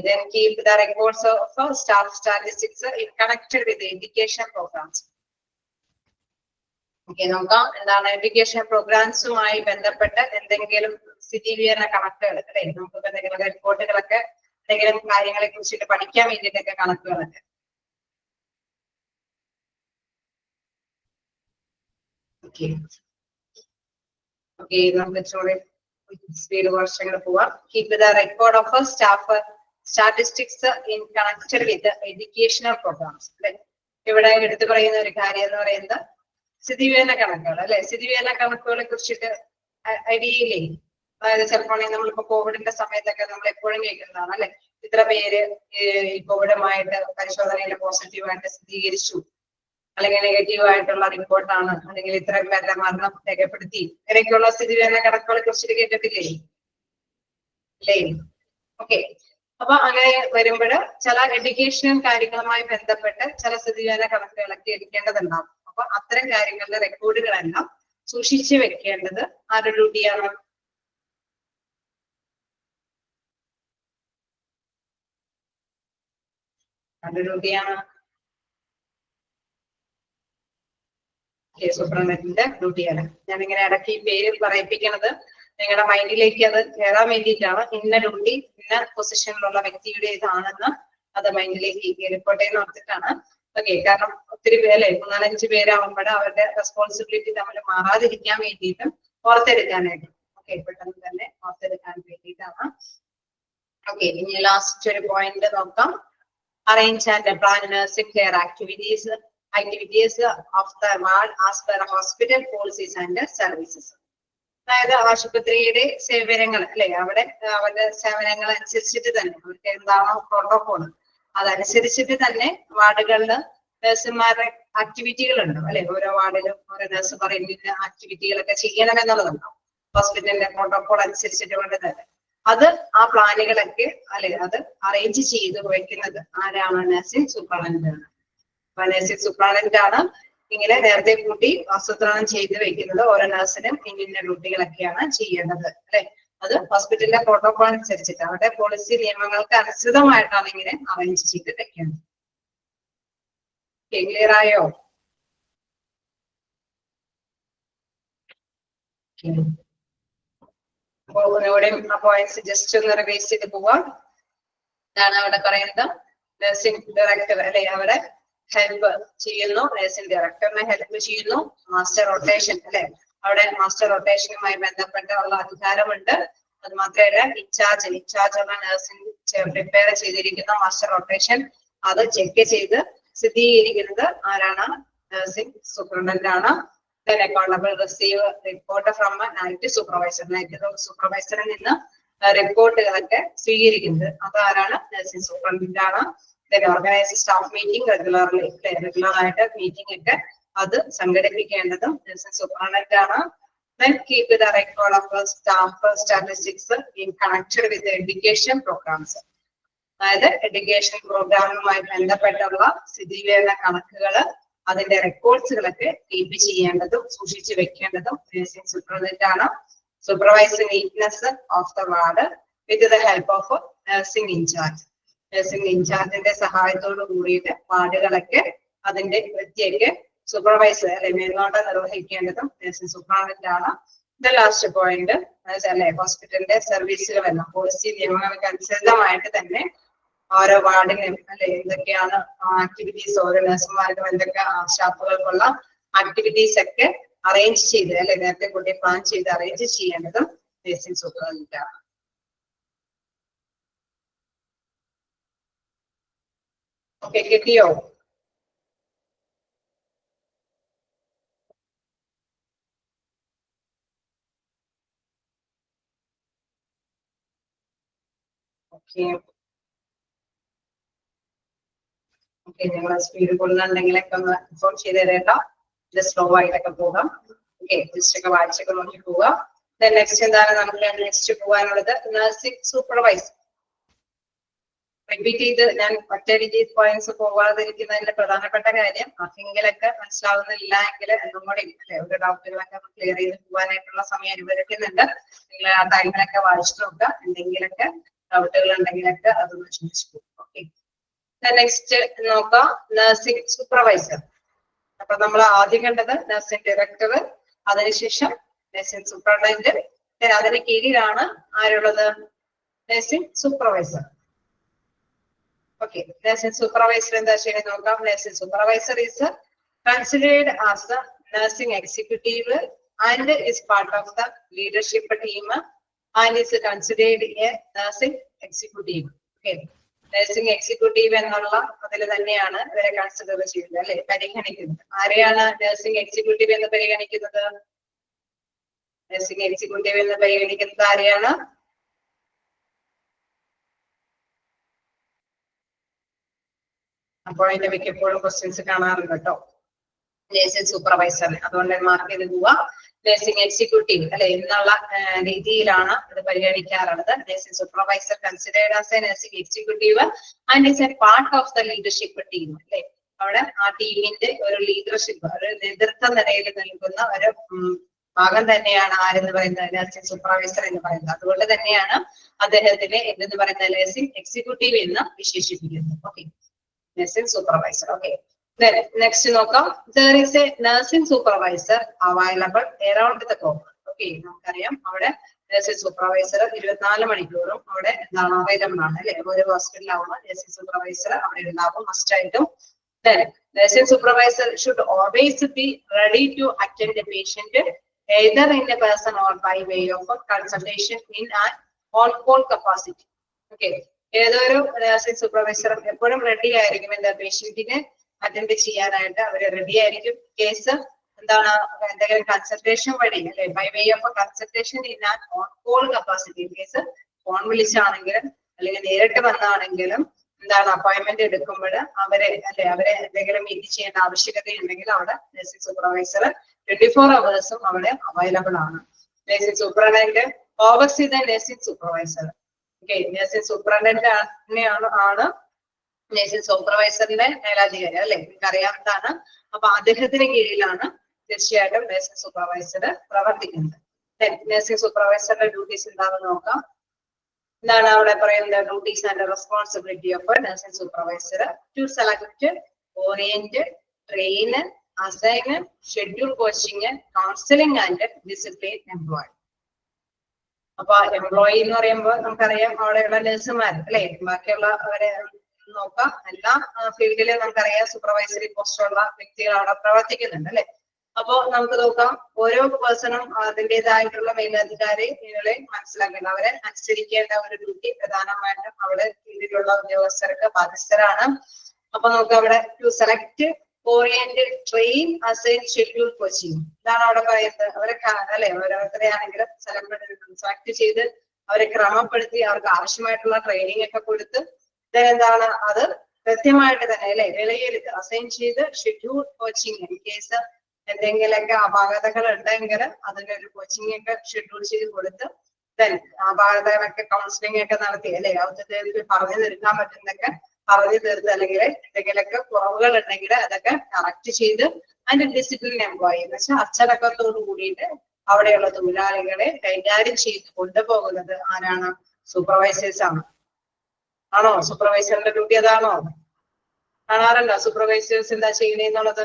Then keep the records of staff statistics in connected with the education programs. നോക്കാം, എന്താണ് എഡ്യൂക്കേഷൻ പ്രോഗ്രാംസുമായി ബന്ധപ്പെട്ട് എന്തെങ്കിലും സ്ഥിതിവിവരണ കണക്കുകൾ അല്ലെ, നമുക്ക് എന്തെങ്കിലും റിപ്പോർട്ടുകളൊക്കെ എന്തെങ്കിലും കാര്യങ്ങളെ കുറിച്ചിട്ട് പഠിക്കാൻ വേണ്ടിയിട്ടൊക്കെ കണക്കുകളൊക്കെ. ഓക്കെ, നമുക്ക് സ്പീഡ് വർഷങ്ങൾ പോവാം. Keep the record of staff statistics in connected with educational programs അല്ലെ. ഇവിടെ എടുത്തു പറയുന്ന ഒരു കാര്യം എന്ന് പറയുന്നത് സ്ഥിതിവിവരണ കണക്കുകൾ അല്ലെ. സ്ഥിതിവിവരണ കണക്കുകളെ കുറിച്ചിട്ട് ഐഡിയയില്ലേ? അതായത് ചിലപ്പോൾ നമ്മളിപ്പോ കോവിഡിന്റെ സമയത്തൊക്കെ നമ്മൾ എപ്പോഴും കേൾക്കുന്നതാണ് അല്ലെ, ഇത്ര പേര് ഈ കോവിഡുമായിട്ട് പരിശോധനയിൽ പോസിറ്റീവായിട്ട് സ്ഥിരീകരിച്ചു, അല്ലെങ്കിൽ നെഗറ്റീവ് ആയിട്ടുള്ള റിപ്പോർട്ടാണ്, അല്ലെങ്കിൽ ഇത്രയും പേരുടെ മരണം രേഖപ്പെടുത്തി, ഇങ്ങനെയൊക്കെയുള്ള സ്ഥിതിവിവരണ കണക്കുകളെ കുറിച്ചിട്ട് കേട്ടിട്ടില്ലേ? ഇല്ലേ? ഓക്കെ, അപ്പൊ അങ്ങനെ വരുമ്പോൾ ചില എഡ്യൂക്കേഷൻ കാര്യങ്ങളുമായി ബന്ധപ്പെട്ട് ചില സ്ഥിതിവിവരണ കണക്കുകളൊക്കെ എടുക്കേണ്ടതുണ്ടാവും. അപ്പൊ അത്തരം കാര്യങ്ങളുടെ റെക്കോർഡുകളെല്ലാം സൂക്ഷിച്ചു വെക്കേണ്ടത് ആരുടെ ഡ്യൂട്ടിയാണ്? ആരുടെ ഡ്യൂട്ടിയാണ്? സൂപ്രണ്ടന്റിന്റെ ഡ്യൂട്ടിയാണ്. ഞാനിങ്ങനെ ഇടയ്ക്ക് ഈ പേര് പറയിപ്പിക്കണത് നിങ്ങളുടെ മൈൻഡിലേക്ക് അത് കയറാൻ വേണ്ടിയിട്ടാണ്. ഇന്ന ഡ്യൂട്ടി ഇന്ന പൊസിഷനിലുള്ള വ്യക്തിയുടെ ഇതാണെന്ന് അത് മൈൻഡിലേക്ക് റിപ്പോർട്ട് ചെയ്യുന്ന ഓർത്തിട്ടാണ്. ഓക്കെ, കാരണം ഒത്തിരി പേരല്ലേ, 4-5 പേരാകുമ്പോൾ അവരുടെ റെസ്പോൺസിബിലിറ്റി തമ്മിൽ മാറാതിരിക്കാൻ വേണ്ടിയിട്ടും ഓർത്തെടുക്കാനായിട്ട്. ഓക്കെ, പെട്ടെന്ന് തന്നെ ഓർത്തെടുക്കാൻ വേണ്ടിയിട്ടാണ്. ഓക്കെ, ഇനി ലാസ്റ്റ് ഒരു പോയിന്റ് നോക്കാം. Arrange and plan nursing care activities of the ward as per hospital policies and services. അതായത് ആശുപത്രിയുടെ സേവനങ്ങൾ അല്ലെ, അവിടെ അവരുടെ സേവനങ്ങൾ അനുസരിച്ചിട്ട് തന്നെ അവർക്ക് എന്താണോ പ്രോട്ടോകോൾ അതനുസരിച്ചിട്ട് തന്നെ വാർഡുകളിൽ നഴ്സുമാരുടെ ആക്ടിവിറ്റികൾ ഉണ്ടാവും അല്ലെ. ഓരോ വാർഡിലും ഓരോ നഴ്സ് പറയുന്ന ആക്ടിവിറ്റികളൊക്കെ ചെയ്യണമെന്നുള്ളതുണ്ടാവും ഹോസ്പിറ്റലിന്റെ പ്രോട്ടോകോൾ അനുസരിച്ചിട്ട് കൊണ്ട് തന്നെ. അത് ആ പ്ലാനുകളൊക്കെ അല്ലെ അത് അറേഞ്ച് ചെയ്ത് വയ്ക്കുന്നത് ആരാണ്? നഴ്സിംഗ് സൂപ്രണ്ടന്റ് ആണ്. നഴ്സിംഗ് സൂപ്രണ്ടന്റ് ആണ് ഇങ്ങനെ നേരത്തെ കൂട്ടി ആസൂത്രണം ചെയ്ത് വെക്കുന്നത്. ഓരോ നഴ്സിനും ഇന്ന ഡ്യൂട്ടികളൊക്കെയാണ് ചെയ്യേണ്ടത് അല്ലെ. അത് ഹോസ്പിറ്റലിന്റെ പ്രോട്ടോകോൾ അനുസരിച്ചിട്ട് അവരുടെ പോളിസി നിയമങ്ങൾക്ക് അനുസൃതമായിട്ടാണ് ഇങ്ങനെ അറേഞ്ച് ചെയ്ത് വെക്കേണ്ടത്. ക്ലിയർ ആയോ? അപ്പോൾ ഇവിടെയും ആ പോയിന്റ്സ് ജസ്റ്റ് ഒന്ന് റിവൈസ് ചെയ്ത് പോവാം. ഇതാണ് അവിടെ പറയുന്നത് നഴ്സിംഗ് ഡയറക്ടർ അല്ലെ അവിടെ ഹെൽപ്പ് ചെയ്യുന്നു, നഴ്സിംഗ് ഡയറക്ടറിനെ ഹെൽപ്പ് ചെയ്യുന്നു. മാസ്റ്റർ റൊട്ടേഷൻ അല്ലെ അവിടെ മാസ്റ്റർ റൊട്ടേഷനുമായി ബന്ധപ്പെട്ടുള്ള അധികാരമുണ്ട്. അത് മാത്രമല്ല ഇൻചാർജ് ഉള്ള നഴ്സിംഗ് പ്രിപ്പയർ ചെയ്തിരിക്കുന്ന മാസ്റ്റർ റൊട്ടേഷൻ അത് ചെക്ക് ചെയ്ത് സ്ഥിരീകരിക്കുന്നത് ആരാണ്? നഴ്സിംഗ് സൂപ്രണ്ടന്റ് ആണ്. Accountable receive report from night supervisor. Night സൂപ്പർവൈസറിൽ നിന്ന് റിപ്പോർട്ടുകളൊക്കെ സ്വീകരിക്കുന്നത് അതാരാണ്? നഴ്സിംഗ് സൂപ്രണ്ടന്റ് ആണ്. ഓർഗനൈസ് സ്റ്റാഫ് മീറ്റിംഗ് റെഗുലർ ആയിട്ട് മീറ്റിംഗ് ഒക്കെ അത് സംഘടിപ്പിക്കേണ്ടതും നഴ്സിംഗ് സൂപ്രണ്ടന്റ് ആണ്. Then keep the record of staff statistics in connected with the education programs. അതായത് എഡ്യൂക്കേഷൻ പ്രോഗ്രാമുമായി ബന്ധപ്പെട്ടുള്ള സ്ഥിതിവിവര കണക്കുകൾ അതിന്റെ റെക്കോർഡ്സുകളൊക്കെ കീപ്പ് ചെയ്യേണ്ടതും സൂക്ഷിച്ചു വെക്കേണ്ടതും നഴ്സിംഗ് സൂപ്രണ്ടന്റ് ആണ്. Supervising neatness of the ward with the help of nursing incharge. Nursing ഇൻചാർജിന്റെ സഹായത്തോട് കൂടിയിട്ട് വാർഡുകളൊക്കെ അതിന്റെ വൃത്തിയൊക്കെ സൂപ്പർവൈസർ അല്ലെ മേൽനോട്ടം നിർവഹിക്കേണ്ടതും നഴ്സിംഗ് സൂപ്രണ്ടന്റ് ആണ്. ദ ലാസ്റ്റ് പോയിന്റ് അല്ലെ ഹോസ്പിറ്റലിന്റെ സർവീസുകളെല്ലാം പോളിസി നിയമങ്ങൾക്ക് അനുസൃതമായിട്ട് തന്നെ ഓരോ വാർഡിനും അല്ലെ എന്തൊക്കെയാണ് ആക്ടിവിറ്റീസ് ഓരോ നഴ്സുമാർക്കും എന്തൊക്കെ സ്റ്റാഫുകൾക്കുള്ള ആക്ടിവിറ്റീസ് ഒക്കെ അറേഞ്ച് ചെയ്ത് അല്ലെ നേരത്തെ കൂട്ടി പ്ലാൻ ചെയ്ത് അറേഞ്ച് ചെയ്യേണ്ടതും നഴ്സിംഗ് സൂപ്രണ്ടന്റ് ആണ്. ഓക്കെ, കിട്ടിയോ? ഓക്കെ, നിങ്ങൾ സ്പീഡ് കൂടുന്നുണ്ടെങ്കിലൊക്കെ ഒന്ന് ഇൻഫോം ചെയ്ത് തരേട്ടോ. ഇത് സ്ലോ ആയിട്ടൊക്കെ പോകാം. ഓക്കെ, ജസ്റ്റ് ഒക്കെ വായിച്ചൊക്കെ നോക്കി പോവാം. നെക്സ്റ്റ് എന്താണ് നമുക്ക് നെക്സ്റ്റ് പോകാനുള്ളത്? Nursing supervisor. റിപ്പീറ്റ് ചെയ്ത് ഞാൻ ഒറ്റയടിക്ക് പോയിന്റ്സ് പോകാതിരിക്കുന്നതിന്റെ പ്രധാനപ്പെട്ട കാര്യം ആർക്കെങ്കിലൊക്കെ മനസ്സിലാവുന്നില്ല എങ്കിൽ എന്നും കൂടി അല്ലെ ഒരു ഡൗട്ടുകളൊക്കെ ക്ലിയർ ചെയ്ത് പോകാനായിട്ടുള്ള സമയം അനുവദിക്കുന്നുണ്ട്. നിങ്ങൾ ആ ടൈമിലൊക്കെ വായിച്ചു നോക്കുക. എന്തെങ്കിലൊക്കെ ഡൗട്ടുകൾ ഉണ്ടെങ്കിലൊക്കെ അതൊന്ന് ചോദിച്ചു പോകും. ഓക്കെ, നെക്സ്റ്റ് നോക്കാം നഴ്സിംഗ് സൂപ്പർവൈസർ. അപ്പൊ നമ്മൾ ആദ്യം കണ്ടത് നഴ്സിംഗ് ഡയറക്ടർ, അതിനുശേഷം നഴ്സിംഗ് സൂപ്പർവൈസർ, അതിന് കീഴിലാണ് ആരുള്ളത്? Nursing supervisor. Okay, nursing supervisor എന്താ ചെയ്യുന്നത് നോക്കാം. Nursing supervisor is considered as the nursing executive and is part of the leadership team and is considered a nursing executive. Okay, nursing executive എന്നുള്ള അതിൽ തന്നെയാണ് ഇവരെ കൺസിഡർ ചെയ്യുന്നത് അല്ലെ, പരിഗണിക്കുന്നത്. ആരെയാണ് നഴ്സിംഗ് എക്സിക്യൂട്ടീവ് എന്ന് പരിഗണിക്കുന്നത്? നഴ്സിംഗ് എക്സിക്യൂട്ടീവ് എന്ന് പരിഗണിക്കുന്നത് ആരെയാണ്? അപ്പോൾ അതിന്റെ മിക്കപ്പോഴും ക്വസ്റ്റ്യൻസ് കാണാറുണ്ട് കേട്ടോ. നഴ്സിംഗ് സൂപ്പർവൈസർ, അതുകൊണ്ട് മാർക്ക് ചെയ്ത് പോവുക. നഴ്സിംഗ് എക്സിക്യൂട്ടീവ് അല്ലെ എന്നുള്ള രീതിയിലാണ് ഇത് പരിഗണിക്കാറുള്ളത്. Nursing supervisor considered as a nursing executive and is a part of the leadership team. അല്ലെ അവിടെ ആ ടീമിന്റെ ഒരു ലീഡർഷിപ്പ്, ഒരു നേതൃത്വ നിലയിൽ നിൽക്കുന്ന ഒരു ഭാഗം തന്നെയാണ് ആരെന്ന് പറയുന്നത്? നഴ്സിംഗ് സൂപ്പർവൈസർ എന്ന് പറയുന്നത്. അതുകൊണ്ട് തന്നെയാണ് അദ്ദേഹത്തിനെ എന്തെന്ന് പറയുന്നത്? നഴ്സിംഗ് എക്സിക്യൂട്ടീവ് എന്ന് വിശേഷിപ്പിക്കുന്നത്. Okay, nursing supervisor. Okay, next നോക്കാം. There is a nursing supervisor available around the clock. Okay, നമുക്കറിയാം അവിടെ നഴ്സിംഗ് സൂപ്പർവൈസർ 24 മണിക്കൂറും അവിടെ എന്താണ് അവൈലബിൾ ആണ് അല്ലെ. ഒരു ഹോസ്പിറ്റലാവുമ്പോൾ നഴ്സിംഗ് സൂപ്പർവൈസർ അവിടെ ഉണ്ടാവും മസ്റ്റ് ആയിട്ടും. Nursing supervisor should always be ready to attend the patient either in a person or by way of a consultation in an on-call capacity. Okay, ഏതൊരു നഴ്സിംഗ് സൂപ്പർവൈസറും എപ്പോഴും റെഡി ആയിരിക്കും എന്താ പേഷ്യന്റിനെ അറ്റൻഡ് ചെയ്യാനായിട്ട്. അവര് ready ആയിരിക്കും. കേസ് എന്താണ് എന്തെങ്കിലും കൺസൾട്ടേഷൻ വഴി അല്ലെ, by way of consultation in an on call capacity. Case phone വിളിച്ചാണെങ്കിലും അല്ലെങ്കിൽ നേരിട്ട് വന്നാണെങ്കിലും എന്താണ് അപ്പോയിന്റ്മെന്റ് എടുക്കുമ്പോൾ അവരെ എന്തെങ്കിലും മീറ്റ് ചെയ്യേണ്ട ആവശ്യകത ഉണ്ടെങ്കിൽ അവിടെ നഴ്സിംഗ് സൂപ്പർവൈസർ 24 hours അവിടെ അവൈലബിൾ ആണ്. Nursing supervisor oversee the nursing supervisor. Okay, nursing supervisor ആണ് നഴ്സിംഗ് സൂപ്പർവൈസറിന്റെ മേലധികാരി അല്ലെ, നിങ്ങൾക്ക് അറിയാവുന്നതാണ്. അപ്പൊ അദ്ദേഹത്തിന് കീഴിലാണ് തീർച്ചയായിട്ടും നഴ്സിംഗ് സൂപ്പർവൈസർ പ്രവർത്തിക്കുന്നത്. നഴ്സിംഗ് സൂപ്പർവൈസറുടെ ഡ്യൂട്ടീസ് എന്താണെന്ന് നോക്കാം. എന്താണ് അവിടെ പറയുന്നത്? Duties and responsibility of nursing supervisor to select, orient, train, assign, schedule coaching, counselling and discipline employ. അപ്പൊ എംപ്ലോയി എന്ന് പറയുമ്പോൾ നമുക്കറിയാം അവിടെയുള്ള നഴ്സുമാർ അല്ലെ, ബാക്കിയുള്ള അവരെ നോക്കാം. എല്ലാ ഫീൽഡിലും നമുക്കറിയാം സൂപ്പർവൈസറി പോസ്റ്റുള്ള വ്യക്തികൾ അവിടെ പ്രവർത്തിക്കുന്നുണ്ട് അല്ലെ. അപ്പോ നമുക്ക് നോക്കാം, ഓരോ പേഴ്സണും അതിൻ്റെതായിട്ടുള്ള മേലധികാരികളെ മനസ്സിലാക്കണം. അവരെ അനുസരിക്കേണ്ട ഒരു ഡ്യൂട്ടി പ്രധാനമായിട്ടും അവിടെ കീഴിലുള്ള ഉദ്യോഗസ്ഥർക്ക് ബാധ്യസ്ഥരാണ്. അപ്പൊ നമുക്ക് അവിടെ to select oriented train assign schedule coaching ഇതാണ് അവിടെ പറയുന്നത്. അവരെ അല്ലെ ഓരോരുത്തരെയാണെങ്കിലും സെലക്ട് ചെയ്ത് അവരെ ക്രമപ്പെടുത്തി അവർക്ക് ആവശ്യമായിട്ടുള്ള ട്രെയിനിങ് ഒക്കെ കൊടുത്ത് എന്താണ് അത് കൃത്യമായിട്ട് തന്നെ അല്ലെ വിലയിരുത്തുക, അസൈൻ ചെയ്ത് ഷെഡ്യൂൾ കോച്ചിങ് ഇൻ കേസ് എന്തെങ്കിലുമൊക്കെ അപാകതകൾ ഉണ്ടെങ്കിൽ അതിനൊരു കോച്ചിങ് ഒക്കെ ഷെഡ്യൂൾ ചെയ്ത് കൊടുത്ത് അപാകതകളൊക്കെ കൗൺസിലിംഗ് ഒക്കെ നടത്തി അല്ലെ അവർക്ക് പറഞ്ഞു തീർക്കാൻ പറ്റുന്നൊക്കെ പറഞ്ഞു തീർത്ത്, അല്ലെങ്കിൽ എന്തെങ്കിലുമൊക്കെ കുറവുകൾ ഉണ്ടെങ്കിൽ അതൊക്കെ കറക്റ്റ് ചെയ്ത് അതിന്റെ ഡിസിപ്ലിൻ എംപ്ലോയി എന്ന് വെച്ചാൽ അച്ചടക്കത്തോടു കൂടിയിട്ട് അവിടെയുള്ള തൊഴിലാളികളെ കൈകാര്യം ചെയ്ത് കൊണ്ടുപോകുന്നത് ആരാണ്? സൂപ്പർവൈസേഴ്സ് ആണ്. ആണോ? സൂപ്പർവൈസറിന്റെ ഡ്യൂട്ടി അതാണോ? കാണാറുണ്ടോ സൂപ്പർവൈസേഴ്സ് എന്താ ചെയ്യണെന്നുള്ളത്?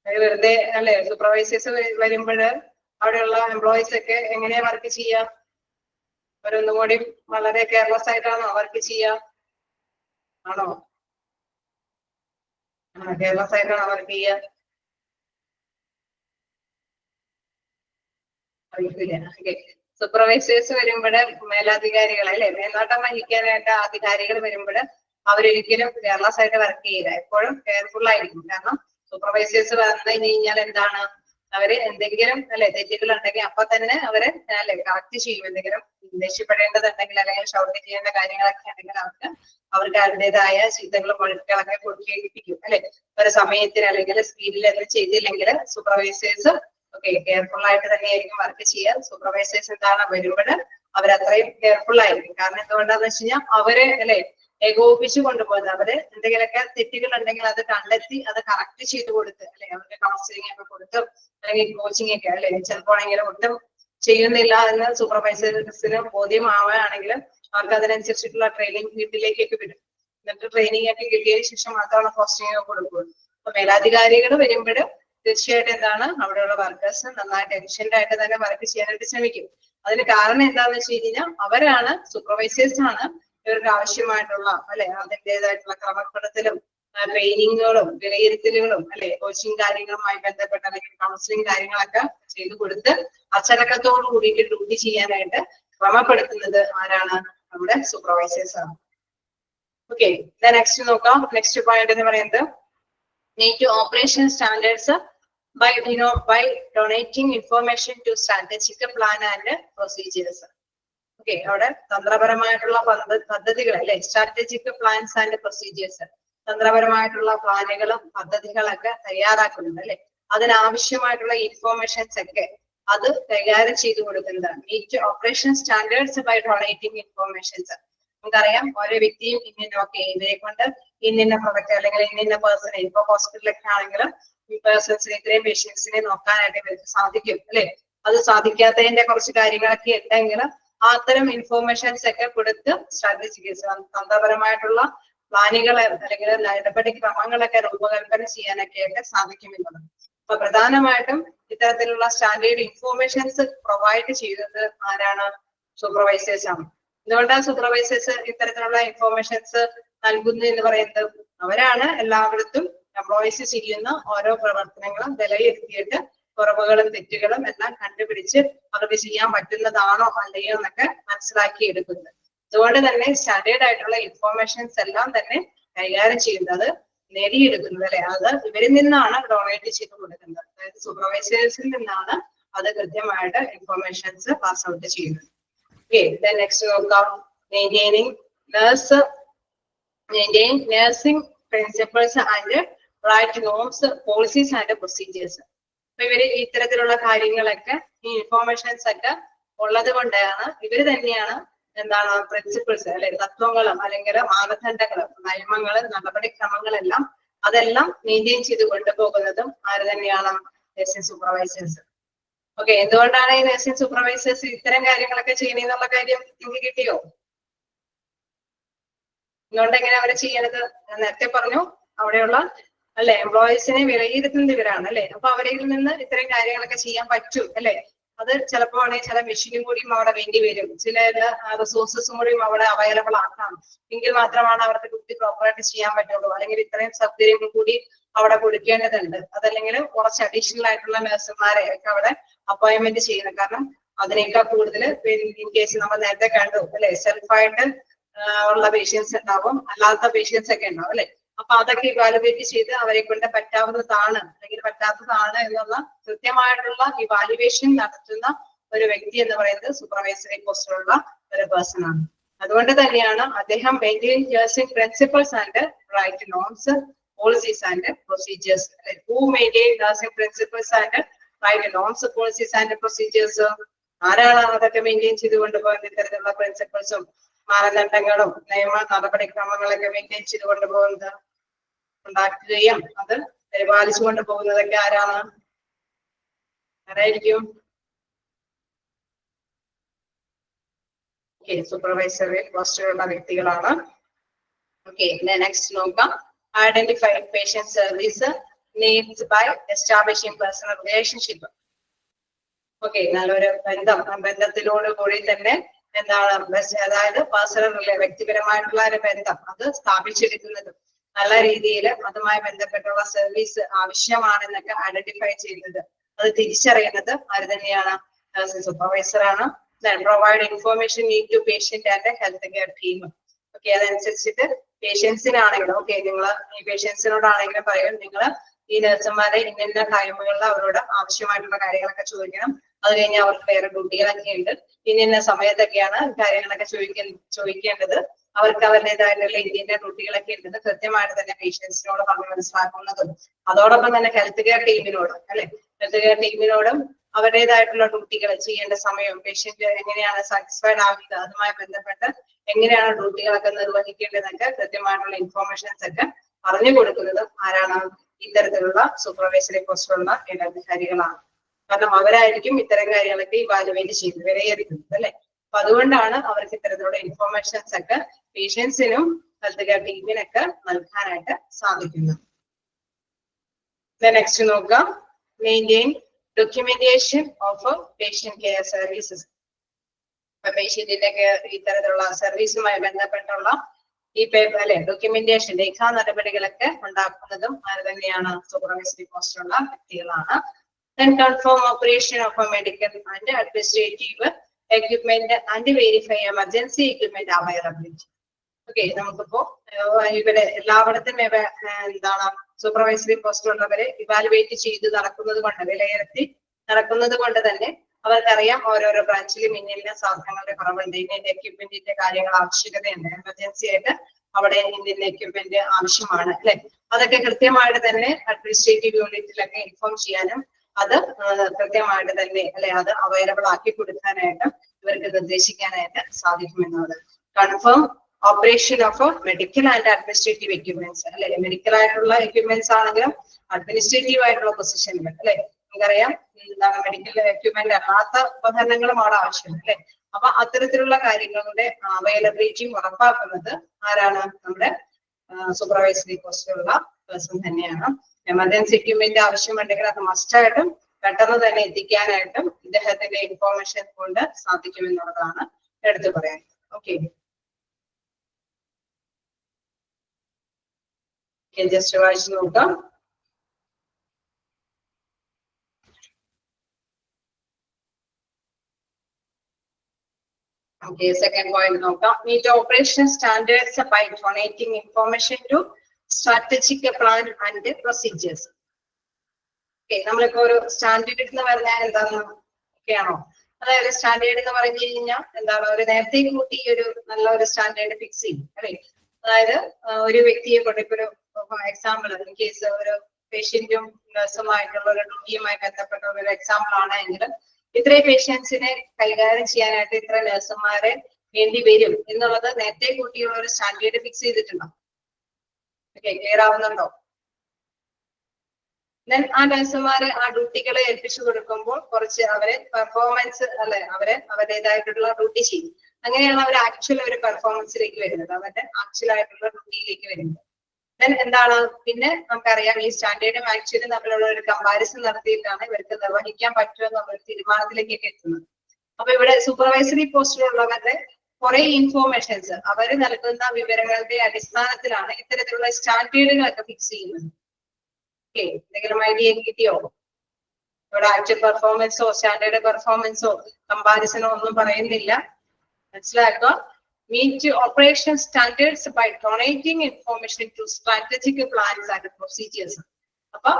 വെറുതെ അല്ലെ സൂപ്പർവൈസേഴ്സ് വരുമ്പോൾ അവിടെയുള്ള എംപ്ലോയീസ് ഒക്കെ എങ്ങനെയാ വർക്ക് ചെയ്യാ? അവരൊന്നും കൂടി വളരെ കെയർലെസ് ആയിട്ടാണോ വർക്ക് ചെയ്യാ? ആണോ? കെയർലെസ് ആയിട്ടാണോ വർക്ക് ചെയ്യാ? സൂപ്പർവൈസേഴ്സ് വരുമ്പോൾ മേലധികാരികൾ അല്ലെ മേൽനോട്ടം വഹിക്കാനായിട്ട് അധികാരികൾ വരുമ്പോൾ അവരൊരിക്കലും കെയർലെസ് ആയിട്ട് വർക്ക് ചെയ്യില്ല, എപ്പോഴും കെയർഫുൾ ആയിരിക്കും. കാരണം സൂപ്പർവൈസേഴ്സ് വന്നു കഴിഞ്ഞാൽ എന്താണ്, അവര് എന്തെങ്കിലും അല്ലെ തെറ്റുകൾ ഉണ്ടെങ്കിൽ അപ്പൊ തന്നെ അവര് അല്ലെ കറക്റ്റ് ചെയ്യും. എന്തെങ്കിലും ദേഷ്യപ്പെടേണ്ടതുണ്ടെങ്കിൽ അല്ലെങ്കിൽ ഷൗട്ട് ചെയ്യേണ്ട കാര്യങ്ങളൊക്കെ ഉണ്ടെങ്കിൽ അവർക്ക് അതിൻ്റെതായ ചീത്തകളും വഴക്കുകളൊക്കെ കൊടുക്കേൽപ്പിക്കും അല്ലെ. ഒരു സമയത്തിന് അല്ലെങ്കിൽ സ്പീഡിൽ എന്തെങ്കിലും ചെയ്തില്ലെങ്കിൽ സൂപ്പർവൈസേഴ്സ് കെയർഫുൾ ആയിട്ട് തന്നെയായിരിക്കും വർക്ക് ചെയ്യുക. സൂപ്പർവൈസേഴ്സ് എന്താണ് വരുമ്പോൾ അവരത്രയും കെയർഫുൾ ആയിരിക്കും. കാരണം എന്തുകൊണ്ടാന്ന് വെച്ച് കഴിഞ്ഞാൽ അവരെ അല്ലെ ഏകോപിപ്പിച്ചു കൊണ്ടുപോകുന്നത്, അവര് എന്തെങ്കിലുമൊക്കെ തെറ്റുകൾ ഉണ്ടെങ്കിൽ അത് കണ്ടെത്തി അത് കറക്റ്റ് ചെയ്ത് കൊടുത്ത് അല്ലെ അവർക്ക് കൗൺസിലിംഗ് ഒക്കെ കൊടുത്തും അല്ലെങ്കിൽ കോച്ചിങ് ഒക്കെ അല്ലെ ചിലപ്പോഴെങ്കിലും ഒട്ടും ചെയ്യുന്നില്ല എന്ന് സൂപ്പർവൈസേഴ്സിന് ബോധ്യമാവുകയാണെങ്കിൽ അവർക്ക് അതിനനുസരിച്ചിട്ടുള്ള ട്രെയിനിങ് വീട്ടിലേക്കൊക്കെ വിടും. എന്നിട്ട് ട്രെയിനിങ് ഒക്കെ കിട്ടിയതിനു ശേഷം മാത്രമാണ് പോസ്റ്റിംഗ് ഒക്കെ കൊടുക്കുന്നത്. അപ്പൊ മേലധികാരികൾ വരുമ്പോൾ തീർച്ചയായിട്ടും എന്താണ് അവിടെയുള്ള വർക്കേഴ്സ് നന്നായിട്ട് എഫിഷ്യന്റ് ആയിട്ട് തന്നെ വർക്ക് ചെയ്യാനായിട്ട് ശ്രമിക്കും. അതിന് കാരണം എന്താണെന്ന് വെച്ച് കഴിഞ്ഞാൽ അവരാണ് സൂപ്പർവൈസേഴ്സ് ആണ് ഇവർക്ക് ആവശ്യമായിട്ടുള്ള അല്ലെ അതിൻ്റെതായിട്ടുള്ള ക്രമപ്പെടുത്തലും ട്രെയിനിങ്ങുകളും വിലയിരുത്തലുകളും അല്ലെ കോച്ചിങ് കാര്യങ്ങളുമായി ബന്ധപ്പെട്ട അല്ലെങ്കിൽ കൗൺസിലിംഗ് കാര്യങ്ങളൊക്കെ ചെയ്തു കൊടുത്ത് അച്ചടക്കത്തോടു കൂടിയിട്ട് ഡ്യൂട്ടി ചെയ്യാനായിട്ട് ക്രമപ്പെടുത്തുന്നത് ആരാണ്? നമ്മുടെ സൂപ്പർവൈസേഴ്സ് ആണ്. ഓക്കെ, നെക്സ്റ്റ് നോക്കാം. നെക്സ്റ്റ് പോയിന്റ് എന്ന് പറയുന്നത് need to operation standards by donating information to strategic plan and procedures. Okay, അവിടെ തന്ത്രപരമായിട്ടുള്ള പദ്ധതികൾ അല്ലെ സ്ട്രാറ്റജിക് പ്ലാൻസ് ആൻഡ് പ്രൊസീജിയേഴ്സ്, തന്ത്രപരമായിട്ടുള്ള പ്ലാനുകളും പദ്ധതികളൊക്കെ തയ്യാറാക്കുന്നുണ്ട് അല്ലെ. അതിനാവശ്യമായിട്ടുള്ള ഇൻഫോർമേഷൻസ് ഒക്കെ അത് കൈകാര്യം ചെയ്തു കൊടുക്കുന്നതാണ്. Meet operation standards by donating informations. നമുക്കറിയാം ഓരോ വ്യക്തിയും ഇവരെ കൊണ്ട് ഇന്ന പ്രൊഡക്റ്റ് അല്ലെങ്കിൽ ഇന്ന പേഴ്സണെ ഇപ്പൊ ഹോസ്പിറ്റലൊക്കെ ആണെങ്കിലും ഈ പേഴ്സൺസിനെ ഇത്രയും പേഷ്യൻസിനെ നോക്കാനായിട്ട് ഇവർക്ക് സാധിക്കും അല്ലെ. അത് സാധിക്കാത്തതിന്റെ കുറച്ച് കാര്യങ്ങളൊക്കെ ഉണ്ടെങ്കിൽ അത്തരം ഇൻഫോർമേഷൻസ് ഒക്കെ കൊടുത്ത് സ്ട്രാറ്റജിക് തന്ത്രപരമായിട്ടുള്ള പ്ലാനുകൾ അല്ലെങ്കിൽ നടപടിക്രമങ്ങളൊക്കെ രൂപകൽപ്പന ചെയ്യാനൊക്കെ സാധിക്കുമെന്നുള്ളത്. അപ്പൊ പ്രധാനമായിട്ടും ഇത്തരത്തിലുള്ള സ്റ്റാൻഡേർഡ് ഇൻഫോർമേഷൻസ് പ്രൊവൈഡ് ചെയ്യുന്നത് ആരാണ്? സൂപ്പർവൈസേഴ്സ് ആണ്. എന്തുകൊണ്ടാണ് സൂപ്പർവൈസേഴ്സ് ഇത്തരത്തിലുള്ള ഇൻഫോർമേഷൻസ് നൽകുന്നു എന്ന് പറയുന്നത്? അവരാണ് എല്ലായിടത്തും എംപ്ലോയീസ് ചെയ്യുന്ന ഓരോ പ്രവർത്തനങ്ങളും വിലയിരുത്തിയിട്ട് കുറവുകളും തെറ്റുകളും എല്ലാം കണ്ടുപിടിച്ച് അവർക്ക് ചെയ്യാൻ പറ്റുന്നതാണോ അല്ലയോ എന്നൊക്കെ മനസ്സിലാക്കി എടുക്കുന്നത്. അതുകൊണ്ട് തന്നെ സ്റ്റാൻഡേർഡ് ആയിട്ടുള്ള ഇൻഫോർമേഷൻസ് എല്ലാം തന്നെ കൈകാര്യം ചെയ്യുന്നത് നേടിയെടുക്കുന്നത് അല്ലെ അത് ഇവരിൽ നിന്നാണ് ഡൊണേറ്റ് ചെയ്ത് കൊടുക്കുന്നത്. അതായത് സൂപ്പർവൈസേഴ്സിൽ നിന്നാണ് അത് കൃത്യമായിട്ട് ഇൻഫോർമേഷൻസ് പാസ് ഔട്ട് ചെയ്യുന്നത്. Okay, then next നോക്കാം maintaining nursing principles and right norms, policies and procedures. അപ്പൊ ഇവര് ഇത്തരത്തിലുള്ള കാര്യങ്ങളൊക്കെ ഈ ഇൻഫോർമേഷൻസ് ഒക്കെ ഉള്ളത് കൊണ്ടാണ് ഇവര് തന്നെയാണ് എന്താണ് പ്രിൻസിപ്പിൾസ് അല്ലെ തത്വങ്ങളും അല്ലെങ്കിൽ മാനദണ്ഡങ്ങളും നിയമങ്ങളും നടപടിക്രമങ്ങളെല്ലാം അതെല്ലാം മെയിൻറ്റെയിൻ ചെയ്ത് കൊണ്ടുപോകുന്നതും ആര് തന്നെയാണ്? Nursing supervisors. ഓക്കെ, എന്തുകൊണ്ടാണ് ഈ നഴ്സിംഗ് സൂപ്പർവൈസേഴ്സ് ഇത്തരം കാര്യങ്ങളൊക്കെ ചെയ്യണെന്നുള്ള കാര്യം നിങ്ങൾക്ക് കിട്ടിയോ? എന്തുകൊണ്ട് എങ്ങനെ അവരെ ചെയ്യണത്? ഞാൻ നേരത്തെ പറഞ്ഞു അവിടെയുള്ള അല്ലെ എംപ്ലോയീസിനെ വിലയിരുത്തുന്ന ഇവരാണ് അല്ലെ. അപ്പൊ അവരിൽ നിന്ന് ഇത്തരം കാര്യങ്ങളൊക്കെ ചെയ്യാൻ പറ്റും അല്ലെ. അത് ചിലപ്പോൾ ആണെങ്കിൽ ചില മെഷീനും കൂടിയും അവിടെ വേണ്ടി വരും, ചില റിസോഴ്സസും കൂടിയും അവിടെ അവൈലബിൾ ആക്കാം, എങ്കിൽ മാത്രമാണ് അവർക്ക് ഡ്യൂട്ടി പ്രോപ്പറായിട്ട് ചെയ്യാൻ പറ്റുള്ളൂ. അല്ലെങ്കിൽ ഇത്രയും സൗകര്യങ്ങൾ കൂടി അവിടെ കൊടുക്കേണ്ടതുണ്ട്. അതല്ലെങ്കിൽ കുറച്ച് അഡീഷണൽ ആയിട്ടുള്ള നഴ്സുമാരെ ഒക്കെ അവിടെ അപ്പോയിന്റ്മെന്റ് ചെയ്യണം. കാരണം അതിനേക്കാൾ കൂടുതൽ ഇൻ കേസ് നമ്മൾ നേരത്തെ കണ്ടു അല്ലെ, സെൽഫായിട്ട് ഉള്ള പേഷ്യൻസ് ഉണ്ടാവും, അല്ലാത്ത പേഷ്യൻസ് ഒക്കെ ഉണ്ടാവും അല്ലെ. അപ്പൊ അതൊക്കെ ഇവാലുവേറ്റ് ചെയ്ത് അവരെ കൊണ്ട് പറ്റാവുന്നതാണ് അല്ലെങ്കിൽ പറ്റാത്തതാണ് എന്നുള്ള കൃത്യമായിട്ടുള്ള ഇവാലുവേഷൻ നടത്തുന്ന ഒരു വ്യക്തി എന്ന് പറയുന്നത് സൂപ്പർവൈസറി പോസ്റ്റിലുള്ള ഒരു പേഴ്സൺ ആണ്. അതുകൊണ്ട് തന്നെയാണ് അദ്ദേഹം maintain nursing principles and right norms, policies and procedures. Who maintain nursing principles and right norms, policies and procedures? ആരാണ് അതൊക്കെ മെയിൻറ്റെയിൻ ചെയ്ത് കൊണ്ടുപോകുന്ന ഇത്തരത്തിലുള്ള പ്രിൻസിപ്പൾസും മാനദണ്ഡങ്ങളും നിയമ നടപടിക്രമങ്ങളൊക്കെ മെയിൻറ്റെയിൻ ചെയ്ത് കൊണ്ടുപോകുന്നത്, ഉണ്ടാക്കുകയും അത് പരിപാലിച്ചു കൊണ്ടുപോകുന്നതൊക്കെ ആരാണ്? ആരായിരിക്കും? സൂപ്പർവൈസറി പോസ്റ്റിലുള്ള വ്യക്തികളാണ്. ഓക്കെ, നെക്സ്റ്റ് നോക്കാം. Identify patient service needs by establishing personal relationship. Okay, നല്ലൊരു ബന്ധത്തിലോട് കൂടി തന്നെ എന്താണ്, അതായത് പേഴ്സണൽ വ്യക്തിപരമായിട്ടുള്ള ഒരു ബന്ധം അത് സ്ഥാപിച്ചെടുക്കുന്നത്, നല്ല രീതിയിൽ അതുമായി ബന്ധപ്പെട്ടുള്ള സർവീസ് ആവശ്യമാണെന്നൊക്കെ ഐഡന്റിഫൈ ചെയ്യുന്നത്, അത് തിരിച്ചറിയുന്നത് ആര് തന്നെയാണ്? സൂപ്പർവൈസർ ആണ്. Provide information need to patient and health care team. Okay, അതനുസരിച്ചിട്ട് പേഷ്യൻസിനാണെങ്കിലും ഓക്കെ, നിങ്ങൾ ഈ പേഷ്യൻസിനോടാണെങ്കിലും പറയും, നിങ്ങൾ ഈ നഴ്സുമാരെ ഇന്ന ടൈമുകളിൽ അവരോട് ആവശ്യമായിട്ടുള്ള കാര്യങ്ങളൊക്കെ ചോദിക്കണം. അത് കഴിഞ്ഞാൽ അവർക്ക് വേറെ ഡ്യൂട്ടികളൊക്കെ ഉണ്ട്, ഇന്ന സമയത്തൊക്കെയാണ് കാര്യങ്ങളൊക്കെ ചോദിക്കേണ്ടത്. അവർക്ക് അവരുടേതായിട്ടുള്ള ഇന്ത്യന്റെ ഡ്യൂട്ടികളൊക്കെ ഉണ്ടെന്ന് കൃത്യമായിട്ട് തന്നെ പേഷ്യൻസിനോട് പറഞ്ഞ് മനസ്സിലാക്കുന്നതും, അതോടൊപ്പം തന്നെ ഹെൽത്ത് കെയർ ടീമിനോട് അല്ലെ, ഹെൽത്ത് കെയർ ടീമിനോടും അവരുടേതായിട്ടുള്ള ഡ്യൂട്ടികൾ ചെയ്യേണ്ട സമയവും പേഷ്യന്റ് എങ്ങനെയാണ് സാറ്റിസ്ഫൈഡ് ആവുക, അതുമായി ബന്ധപ്പെട്ട് എങ്ങനെയാണ് ഡ്യൂട്ടികളൊക്കെ നിർവഹിക്കേണ്ടതൊക്കെ കൃത്യമായിട്ടുള്ള ഇൻഫോർമേഷൻസ് ഒക്കെ പറഞ്ഞു കൊടുക്കുന്നത് ആരാണ്? ഇത്തരത്തിലുള്ള സൂപ്പർവൈസറി പോസ്റ്റിലുള്ള മേലധികാരികളാണ്. കാരണം അവരായിരിക്കും ഇത്തരം കാര്യങ്ങളൊക്കെ ഇവാലുവേറ്റ് ചെയ്ത് വിലയിരുത്തുന്നത് അല്ലെ. അപ്പൊ അതുകൊണ്ടാണ് അവർക്ക് ഇത്തരത്തിലുള്ള ഇൻഫോർമേഷൻസ് ഒക്കെ പേഷ്യൻസിനും ഹെൽത്ത് കെയർ ടീമിനൊക്കെ നൽകാനായിട്ട് സാധിക്കുന്നത്. നെക്സ്റ്റ് നോക്കാം. Maintain documentation of patient care services. പേഷ്യന്റിന്റെ ഇത്തരത്തിലുള്ള സർവീസുമായി ബന്ധപ്പെട്ടുള്ള ഈ പേപ്പർ അല്ലെ ഡോക്യുമെന്റേഷൻ രേഖാ നടപടികളൊക്കെ ഉണ്ടാക്കുന്നതും ആര് തന്നെയാണ്? സൂപ്പർവൈസറി പോസ്റ്റിലുള്ള വ്യക്തികളാണ്. Then confirm operation of a medical and administrative equipment and verify emergency equipment availability. Okay, നമുക്കിപ്പോ ഇവിടെ എല്ലായിടത്തും എന്താണ് സൂപ്പർവൈസറി പോസ്റ്റിലുള്ളവരെ ഇവാലുവേറ്റ് ചെയ്ത് നടക്കുന്നത് കൊണ്ട്, വിലയിരുത്തി നടക്കുന്നത് കൊണ്ട് തന്നെ അവർക്കറിയാം ഓരോരോ ബ്രാഞ്ചിലും ഇന്ന സാധനങ്ങളുടെ കുറവുണ്ട്, ഇന്ന എക്യുപ്മെന്റിന്റെ കാര്യങ്ങൾ ആവശ്യകതയുണ്ട്, എമർജൻസി ആയിട്ട് അവിടെ ഇന്ന എക്യുപ്മെന്റ് ആവശ്യമാണ് അല്ലെ. അതൊക്കെ കൃത്യമായിട്ട് തന്നെ അഡ്മിനിസ്ട്രേറ്റീവ് യൂണിറ്റിലൊക്കെ ഇൻഫോം ചെയ്യാനും അത് കൃത്യമായിട്ട് തന്നെ അല്ലെ അത് അവൈലബിൾ ആക്കി കൊടുക്കാനായിട്ട് ഇവർക്ക് നിർദ്ദേശിക്കാനായിട്ട് സാധിക്കുമെന്നുള്ളത്. Confirm operation of medical and administrative equipments അല്ലെ. മെഡിക്കൽ ആയിട്ടുള്ള എക്യുപ്മെന്റ്സ് ആണെങ്കിലും അഡ്മിനിസ്ട്രേറ്റീവ് ആയിട്ടുള്ള പൊസിഷനുകൾ അല്ലെ. നമുക്കറിയാം എന്താണ് മെഡിക്കൽ എക്യുപ്മെന്റ് അല്ലാത്ത ഉപകരണങ്ങളും അവിടെ ആവശ്യമാണ് അല്ലെ. അപ്പൊ അത്തരത്തിലുള്ള കാര്യങ്ങളുടെ അവൈലബിലിറ്റിയും ഉറപ്പാക്കുന്നത് ആരാണ്? നമ്മുടെ സൂപ്പർവൈസറി പോസ്റ്റിലുള്ള പേഴ്സൺ തന്നെയാണ്. എമർജൻസി എക്യുപ്മെന്റ് ആവശ്യമുണ്ടെങ്കിൽ അത് മസ്റ്റായിട്ടും പെട്ടെന്ന് തന്നെ എത്തിക്കാനായിട്ടും ഇദ്ദേഹത്തിന്റെ ഇൻഫോർമേഷൻ കൊണ്ട് സാധിക്കുമെന്നുള്ളതാണ് എടുത്തു പറയാൻ. ഓക്കെ, ജസ്റ്റ് വായിച്ചു നോക്കാം. Okay, second point നോക്കാം. Meet operation standards by donating information to strategic plan and procedures. Okay, നമ്മളിപ്പോ ഒരു സ്റ്റാൻഡേർഡ് എന്ന് പറഞ്ഞാൽ എന്താണ് ഒക്കെയാണോ? അതായത് സ്റ്റാൻഡേർഡ് എന്ന് പറഞ്ഞു കഴിഞ്ഞാൽ എന്താണ്, ഒരു നേരത്തെ കൂട്ടി ഒരു നല്ല ഒരു സ്റ്റാൻഡേർഡ് ഫിക്സ് ചെയ്യും അല്ലെ. അതായത് ഒരു വ്യക്തിയെ കൊണ്ട് ഇപ്പൊ ഒരു എക്സാമ്പിൾ ഇൻ കേസ് ഒരു പേഷ്യന്റും നഴ്സുമായിട്ടുള്ള ഒരു ഡ്യൂട്ടിയുമായി ബന്ധപ്പെട്ട ഒരു എക്സാമ്പിൾ ആണെങ്കിൽ ഇത്രയും പേഷ്യൻസിനെ കൈകാര്യം ചെയ്യാനായിട്ട് ഇത്ര നഴ്സുമാരെ വേണ്ടി വരും എന്നുള്ളത് നേരത്തെ കൂട്ടിയുള്ള ഒരു സ്റ്റാൻഡേർഡ് ഫിക്സ് ചെയ്തിട്ടുണ്ടോ? ഓക്കെ, ക്ലിയർ ആവുന്നുണ്ടോ? ദെൻ ആ നഴ്സുമാരെ ആ ഡ്യൂട്ടികളെ ഏൽപ്പിച്ചു കൊടുക്കുമ്പോൾ കുറച്ച് അവരെ പെർഫോമൻസ് അല്ലെ, അവരുടേതായിട്ടുള്ള ഡ്യൂട്ടി ചെയ്യും. അങ്ങനെയാണ് അവർ ആക്ച്വൽ ഒരു പെർഫോമൻസിലേക്ക് വരുന്നത്, അവരുടെ ആക്ച്വൽ ആയിട്ടുള്ള ഡ്യൂട്ടിയിലേക്ക് വരുന്നത്. ദെൻ എന്താണ് പിന്നെ നമുക്കറിയാം ഈ സ്റ്റാൻഡേർഡും ആക്ച്വലും തമ്മിലുള്ള ഒരു കമ്പാരിസൺ നടത്തിയിട്ടാണ് ഇവർക്ക് നിർവഹിക്കാൻ പറ്റുമോ എന്നുള്ള തീരുമാനത്തിലേക്കൊക്കെ എത്തുന്നത്. അപ്പൊ ഇവിടെ സൂപ്പർവൈസറി പോസ്റ്റിലുള്ളവരുടെ കുറെ ഇൻഫോർമേഷൻസ് അവർ നൽകുന്ന വിവരങ്ങളുടെ അടിസ്ഥാനത്തിലാണ് ഇത്തരത്തിലുള്ള സ്റ്റാൻഡേർഡുകളൊക്കെ ഫിക്സ് ചെയ്യുന്നത്. ഓക്കെ, എന്തെങ്കിലും ഐഡിയ കിട്ടിയോ? ഇവിടെ ആക്ച്വൽ പെർഫോമൻസോ സ്റ്റാൻഡേർഡ് പെർഫോമൻസോ കമ്പാരിസണോ ഒന്നും പറയുന്നില്ല. മനസ്സിലാക്കുക. Meet operation standards by donating information to strategic plans and procedures. അപ്പൊ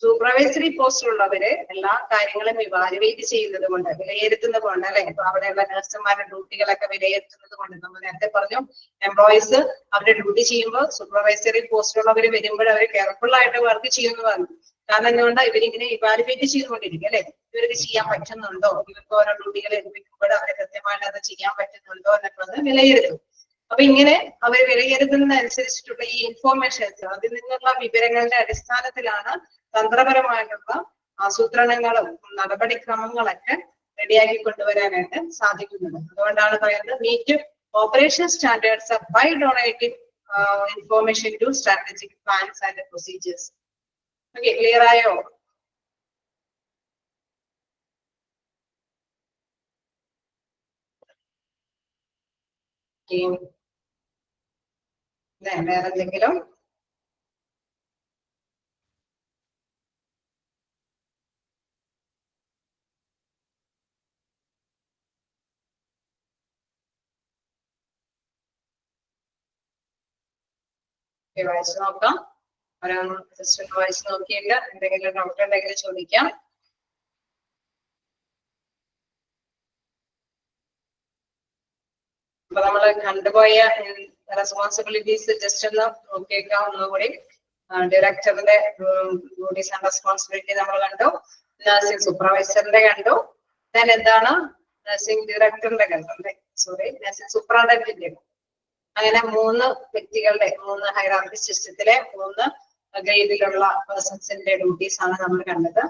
സൂപ്പർവൈസറി പോസ്റ്റിലുള്ളവര് എല്ലാ കാര്യങ്ങളും ഇവാലുവേറ്റ് ചെയ്യുന്നത് കൊണ്ട്, വിലയിരുത്തുന്നത് കൊണ്ട് അല്ലെ, ഇപ്പൊ അവിടെയുള്ള നഴ്സുമാരുടെ ഡ്യൂട്ടികളൊക്കെ വിലയിരുത്തുന്നത് കൊണ്ട്, നമ്മൾ നേരത്തെ പറഞ്ഞു എംപ്ലോയീസ് അവരുടെ ഡ്യൂട്ടി ചെയ്യുമ്പോൾ സൂപ്പർവൈസറി പോസ്റ്റിലുള്ളവർ വരുമ്പോൾ അവർ കെയർഫുൾ ആയിട്ട് വർക്ക് ചെയ്യുന്നു പറഞ്ഞു. കാരണം എന്തുകൊണ്ടാ ഇവരിങ്ങനെ ഇവാലുവേറ്റ് ചെയ്തുകൊണ്ടിരിക്കും അല്ലെ, ഇവർക്ക് ചെയ്യാൻ പറ്റുന്നുണ്ടോ, ഇവർക്ക് ഓരോ ഡ്യൂട്ടികൾ ഏൽപ്പിക്കുമ്പോൾ അവരെ കൃത്യമായിട്ട് അത് ചെയ്യാൻ പറ്റുന്നുണ്ടോ എന്നൊക്കെ ഒന്ന് വിലയിരുത്തും. അപ്പൊ ഇങ്ങനെ അവർ വിലയിരുത്തുന്നതനുസരിച്ചിട്ടുള്ള ഈ ഇൻഫോർമേഷൻസ്, അതിൽ നിന്നുള്ള വിവരങ്ങളുടെ അടിസ്ഥാനത്തിലാണ് തന്ത്രപരമായിട്ടുള്ള ആസൂത്രണങ്ങളും നടപടിക്രമങ്ങളൊക്കെ റെഡിയാക്കി കൊണ്ടുവരാനായിട്ട് സാധിക്കുന്നത്. അതുകൊണ്ടാണ് പറയുന്നത് meet operation standards by donating information to strategic plans and procedures. Okay, clear ആയോ? വേറെ എന്തെങ്കിലും? വായിച്ചു നോക്കാം. ഓരോന്ന് ജസ്റ്റ് ഒന്ന് വായിച്ചു നോക്കിയിട്ട് എന്തെങ്കിലും ഡൗട്ട് ഉണ്ടെങ്കിൽ ചോദിക്കാം. അപ്പൊ നമ്മൾ കണ്ടുപോയ റെസ്പോൺസിബിലിറ്റീസ് ജസ്റ്റ് ഒന്ന് നോക്കിയേക്കാം ഒന്നുകൂടി. ഡയറക്ടറിന്റെ ഡ്യൂട്ടീസ് ആൻഡ് റെസ്പോൺസിബിലിറ്റി നമ്മൾ കണ്ടു, നഴ്സിംഗ് സൂപ്പർവൈസറിന്റെ കണ്ടു, ദെൻ എന്താണ് നഴ്സിംഗ് ഡയറക്ടറിന്റെ കണ്ടു അല്ലെ, സോറി നഴ്സിംഗ് സൂപ്രണ്ടന്റിന്റെ. അങ്ങനെ മൂന്ന് വ്യക്തികളുടെ, മൂന്ന് ഹൈറാർക്കി സിസ്റ്റത്തിലെ മൂന്ന് ഗ്രേഡിലുള്ള പേഴ്സൺസിന്റെ ഡ്യൂട്ടീസ് ആണ് നമ്മൾ കണ്ടത്.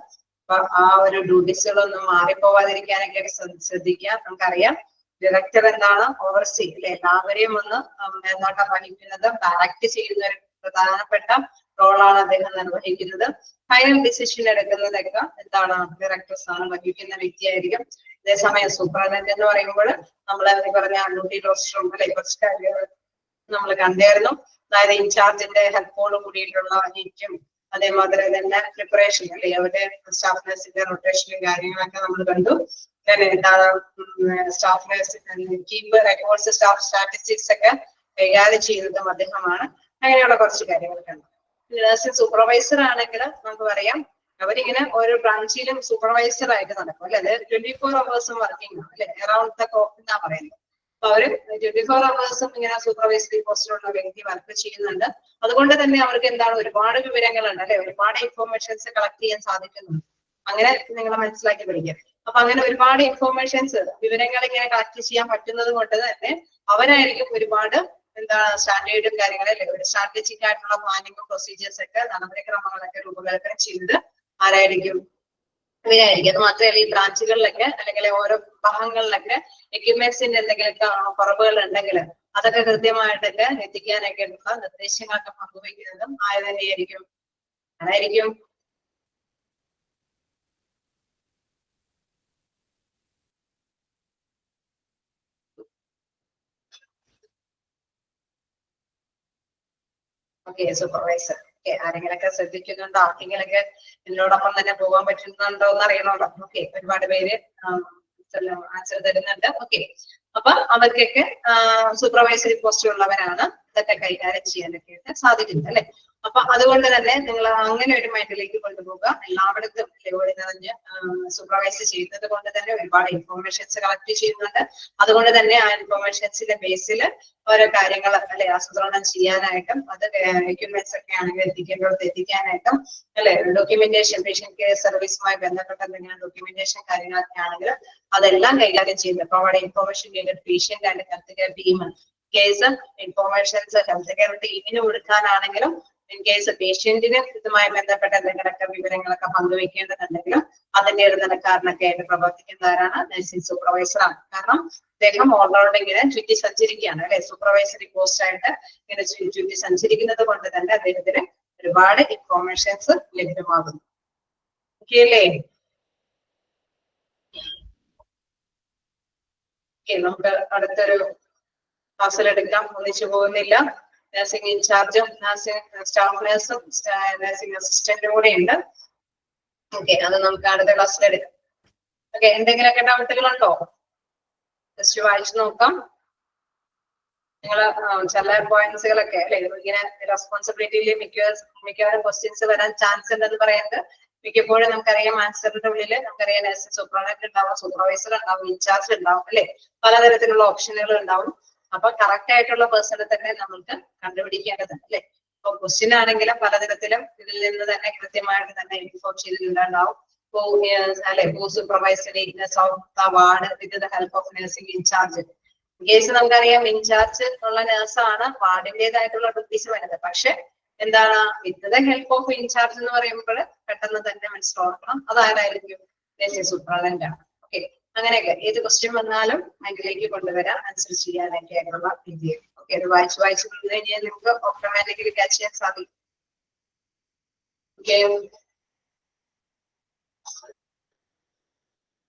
അപ്പൊ ആ ഒരു ഡ്യൂട്ടീസുകളൊന്നും മാറിപ്പോവാതിരിക്കാനൊക്കെ ശ്രദ്ധിക്കുക. നമുക്കറിയാം ഡയറക്ടർ എന്താണ്, ഓവർസീ അല്ലെ, എല്ലാവരെയും ഒന്ന് മേൽനോട്ടം വഹിക്കുന്നത്, ഡയറക്ട് ചെയ്യുന്ന ഒരു പ്രധാനപ്പെട്ട റോളാണ് അദ്ദേഹം നിർവഹിക്കുന്നത്. ഫൈനൽ ഡിസിഷൻ എടുക്കുന്നതൊക്കെ എന്താണ് ഡയറക്ടേഴ്സ് ആണ് വഹിക്കുന്ന വ്യക്തിയായിരിക്കും. അതേസമയം സൂപ്രണ്ടന്റ് എന്ന് പറയുമ്പോൾ നമ്മൾ പറഞ്ഞ ഡ്യൂട്ടി റോസ്റ്ററും അല്ലെ കുറച്ച് കാര്യങ്ങൾ നമ്മൾ കണ്ടായിരുന്നു. അതായത് ഇൻചാർജിന്റെ ഹെൽപ്പോട് കൂടിയിട്ടുള്ള നീറ്റും അതേമാതിരി തന്നെ പ്രിപ്പറേഷൻ അല്ലെ, അവരുടെ സ്റ്റാഫ് നഴ്സിന്റെ റൊട്ടേഷനും കാര്യങ്ങളൊക്കെ നമ്മൾ കണ്ടു. എന്താണ് staff nurse keep records, staff statistics ഒക്കെ കൈകാര്യം ചെയ്യുന്നതും അദ്ദേഹമാണ്. അങ്ങനെയുള്ള കുറച്ച് കാര്യങ്ങൾ കണ്ടു. നഴ്സിംഗ് സൂപ്പർവൈസർ ആണെങ്കിൽ നമുക്ക് പറയാം അവരിങ്ങനെ ഓരോ ബ്രാഞ്ചിലും സൂപ്പർവൈസർ ആയിട്ട് നടക്കും അല്ലെ, അത് 24 hours വർക്കിംഗ് ആണ് അല്ലെ, അറൌണ്ട് ദ ക്ലോക്ക് എന്നാ പറയുന്നത്. അപ്പൊ അവര് 24 hours ഇങ്ങനെ സൂപ്പർവൈസറി പോസ്റ്റിലുള്ള വ്യക്തി വർക്ക് ചെയ്യുന്നുണ്ട്. അതുകൊണ്ട് തന്നെ അവർക്ക് എന്താണ് ഒരുപാട് വിവരങ്ങളുണ്ട് അല്ലെ, ഒരുപാട് ഇൻഫോർമേഷൻസ് കളക്ട് ചെയ്യാൻ സാധിക്കുന്നുണ്ട്. അങ്ങനെ നിങ്ങൾ മനസ്സിലാക്കി പഠിക്കുക. അപ്പൊ അങ്ങനെ ഒരുപാട് ഇൻഫോർമേഷൻസ്, വിവരങ്ങൾ ഇങ്ങനെ കളക്ട് ചെയ്യാൻ പറ്റുന്നത് കൊണ്ട് തന്നെ അവരായിരിക്കും ഒരുപാട് എന്താണ് സ്റ്റാൻഡേർഡും കാര്യങ്ങളല്ലേ, ഒരു സ്ട്രാറ്റജിക് ആയിട്ടുള്ള പ്ലാനിങ്ങും പ്രൊസീജിയേഴ്സ് ഒക്കെ നടപടിക്രമങ്ങളൊക്കെ രൂപകൽപ്പന ചെയ്തത് ആരായിരിക്കും? ഇവരായിരിക്കും. അത് മാത്രമല്ല ഈ ബ്രാഞ്ചുകളിലൊക്കെ അല്ലെങ്കിൽ ഓരോ ഭാഗങ്ങളിലൊക്കെ എക്യുപ്മെന്റ്സിന്റെ എന്തെങ്കിലുമൊക്കെ കുറവുകൾ ഉണ്ടെങ്കിൽ അതൊക്കെ കൃത്യമായിട്ടൊക്കെ എത്തിക്കാനൊക്കെ ഉള്ള നിർദ്ദേശങ്ങളൊക്കെ പങ്കുവയ്ക്കുന്നതും ആര് തന്നെയായിരിക്കും? അതായിരിക്കും ഓക്കെ സൂപ്പർവൈസർ. ഓക്കെ, ആരെങ്കിലൊക്കെ ശ്രദ്ധിക്കുന്നുണ്ടോ? ആർക്കെങ്കിലൊക്കെ ഇതിനോടൊപ്പം തന്നെ പോകാൻ പറ്റുന്നുണ്ടോ എന്ന് അറിയണമല്ലോ. ഓക്കെ, ഒരുപാട് പേര് ആൻസർ തരുന്നുണ്ട്. ഓക്കെ, അപ്പൊ അവർക്കൊക്കെ സൂപ്പർവൈസറി പോസ്റ്റിലുള്ളവരാണ് ഇതൊക്കെ കൈകാര്യം ചെയ്യാനൊക്കെ സാധിക്കുന്നത് അല്ലെ. അപ്പൊ അതുകൊണ്ട് തന്നെ നിങ്ങൾ അങ്ങനെ ഒരു മൈൻഡിലേക്ക് കൊണ്ടുപോകുക. എല്ലായിടത്തും ഓടി നിറഞ്ഞ് സൂപ്പർവൈസ് ചെയ്യുന്നത് കൊണ്ട് തന്നെ ഒരുപാട് ഇൻഫോർമേഷൻസ് കളക്ട് ചെയ്യുന്നുണ്ട്. അതുകൊണ്ട് തന്നെ ആ ഇൻഫോർമേഷൻസിന്റെ ബേസിൽ ഓരോ കാര്യങ്ങൾ അല്ലെ ആസൂത്രണം ചെയ്യാനായിട്ടും അത് എക്യുപ്മെന്റ്സ് ഒക്കെ ആണെങ്കിൽ എത്തിക്കേണ്ടത് എത്തിക്കാനായിട്ടും അല്ലെ, ഡോക്യുമെന്റേഷൻ പേഷ്യന്റ് കെയർ സർവീസുമായി ബന്ധപ്പെട്ട എന്തെങ്കിലും ഡോക്യുമെന്റേഷൻ കാര്യങ്ങളൊക്കെ ആണെങ്കിൽ അതെല്ലാം കൈകാര്യം ചെയ്യുന്നത്. അപ്പൊ അവിടെ information patient and health care team case informations health care ടീമിന് കൊടുക്കാനാണെങ്കിലും ഇൻ കേസ് പേഷ്യന്റിന് ഇതുമായി ബന്ധപ്പെട്ട എന്തെങ്കിലുമൊക്കെ വിവരങ്ങളൊക്കെ പങ്കുവെക്കേണ്ടതുണ്ടെങ്കിലും അതിന്റെ ഇടനിലക്കാരനൊക്കെ ആയിട്ട് പ്രവർത്തിക്കുന്നവരാണ് നഴ്സിംഗ് സൂപ്പർവൈസർ ആണ്. കാരണം അദ്ദേഹം ഓൾറൗണ്ട് ഇങ്ങനെ ചുറ്റി സഞ്ചരിക്കുകയാണ് അല്ലെ, സൂപ്പർവൈസറി പോസ്റ്റ് ആയിട്ട് ഇങ്ങനെ ചുറ്റി സഞ്ചരിക്കുന്നത് കൊണ്ട് തന്നെ അദ്ദേഹത്തിന് ഒരുപാട് ഇൻഫോർമേഷൻസ് ലഭ്യമാകുന്നു. ഓക്കെ അല്ലേ? നമുക്ക് അടുത്തൊരു ക്ലാസ്സിലെടുക്കാം, ഒന്നിച്ചു പോകുന്നില്ല. നഴ്സിംഗ് ഇൻചാർജും നഴ്സിംഗ് സ്റ്റാഫ് നഴ്സും നഴ്സിംഗ് അസിസ്റ്റന്റും കൂടെ ഉണ്ട്. ഓക്കെ, അത് നമുക്ക് അടുത്ത ക്ലാസ്സിലെടുക്കാം. ഓക്കെ, എന്തെങ്കിലുമൊക്കെ ഡൗട്ടുകളുണ്ടോ? ജസ്റ്റ് വായിച്ചു നോക്കാം. നിങ്ങൾ ചില പോയിന്റ്സുകളൊക്കെ അല്ലെ, ഇങ്ങനെ റെസ്പോൺസിബിലിറ്റിയിൽ മിക്കവാറും ക്വസ്റ്റ്യൻസ് വരാൻ ചാൻസ് ഉണ്ടെന്ന് പറയുന്നത് മിക്കപ്പോഴും നമുക്കറിയാം ആൻസറിന്റെ ഉള്ളിൽ നമുക്കറിയാം നഴ്സിംഗ് സൂപ്പർവൈസർ ഉണ്ടാവും, സൂപ്പർവൈസർ ഉണ്ടാവും, ഇൻചാർജ് ഉണ്ടാവും അല്ലെ, പലതരത്തിലുള്ള ഓപ്ഷനുകൾ ഉണ്ടാവും. അപ്പൊ കറക്റ്റ് ആയിട്ടുള്ള പേഴ്സണെ തന്നെ നമുക്ക് കണ്ടുപിടിക്കേണ്ടതുണ്ട് അല്ലെ. ഇപ്പൊ ക്വസ്റ്റ്യൻ ആണെങ്കിലും പലതരത്തിലും ഇതിൽ നിന്ന് തന്നെ കൃത്യമായിട്ട് തന്നെ ഇൻഫോം ചെയ്തിട്ടുണ്ടാവും. അല്ലെ, supervisory ward with the help of nursing incharge. Case നമുക്കറിയാം ഇൻചാർജ് ഉള്ള നഴ്സാണ് വാർഡിന്റേതായിട്ടുള്ള ഡ്യൂട്ടീസ് വരുന്നത്. പക്ഷെ എന്താണ് with the help of incharge എന്ന് പറയുമ്പോൾ പെട്ടെന്ന് തന്നെ മനസ്സിലാക്കണം അതാരായിരിക്കും, നഴ്സിംഗ് സൂപ്രണ്ടന്റ് ആണ്. ഓക്കെ, അങ്ങനെയൊക്കെ ഏത് ക്വസ്റ്റ്യൻ വന്നാലും അതിലേക്ക് കൊണ്ടുവരാൻ ആൻസർ ചെയ്യാനൊക്കെ ആയിട്ടുള്ള രീതിയിൽ. ഓക്കെ, അത് വായിച്ചു കഴിഞ്ഞാൽ നിങ്ങൾക്ക് ഓട്ടോമാറ്റിക്കലി ക്യാച്ച് ചെയ്യാൻ സാധിക്കും. ഓക്കെ,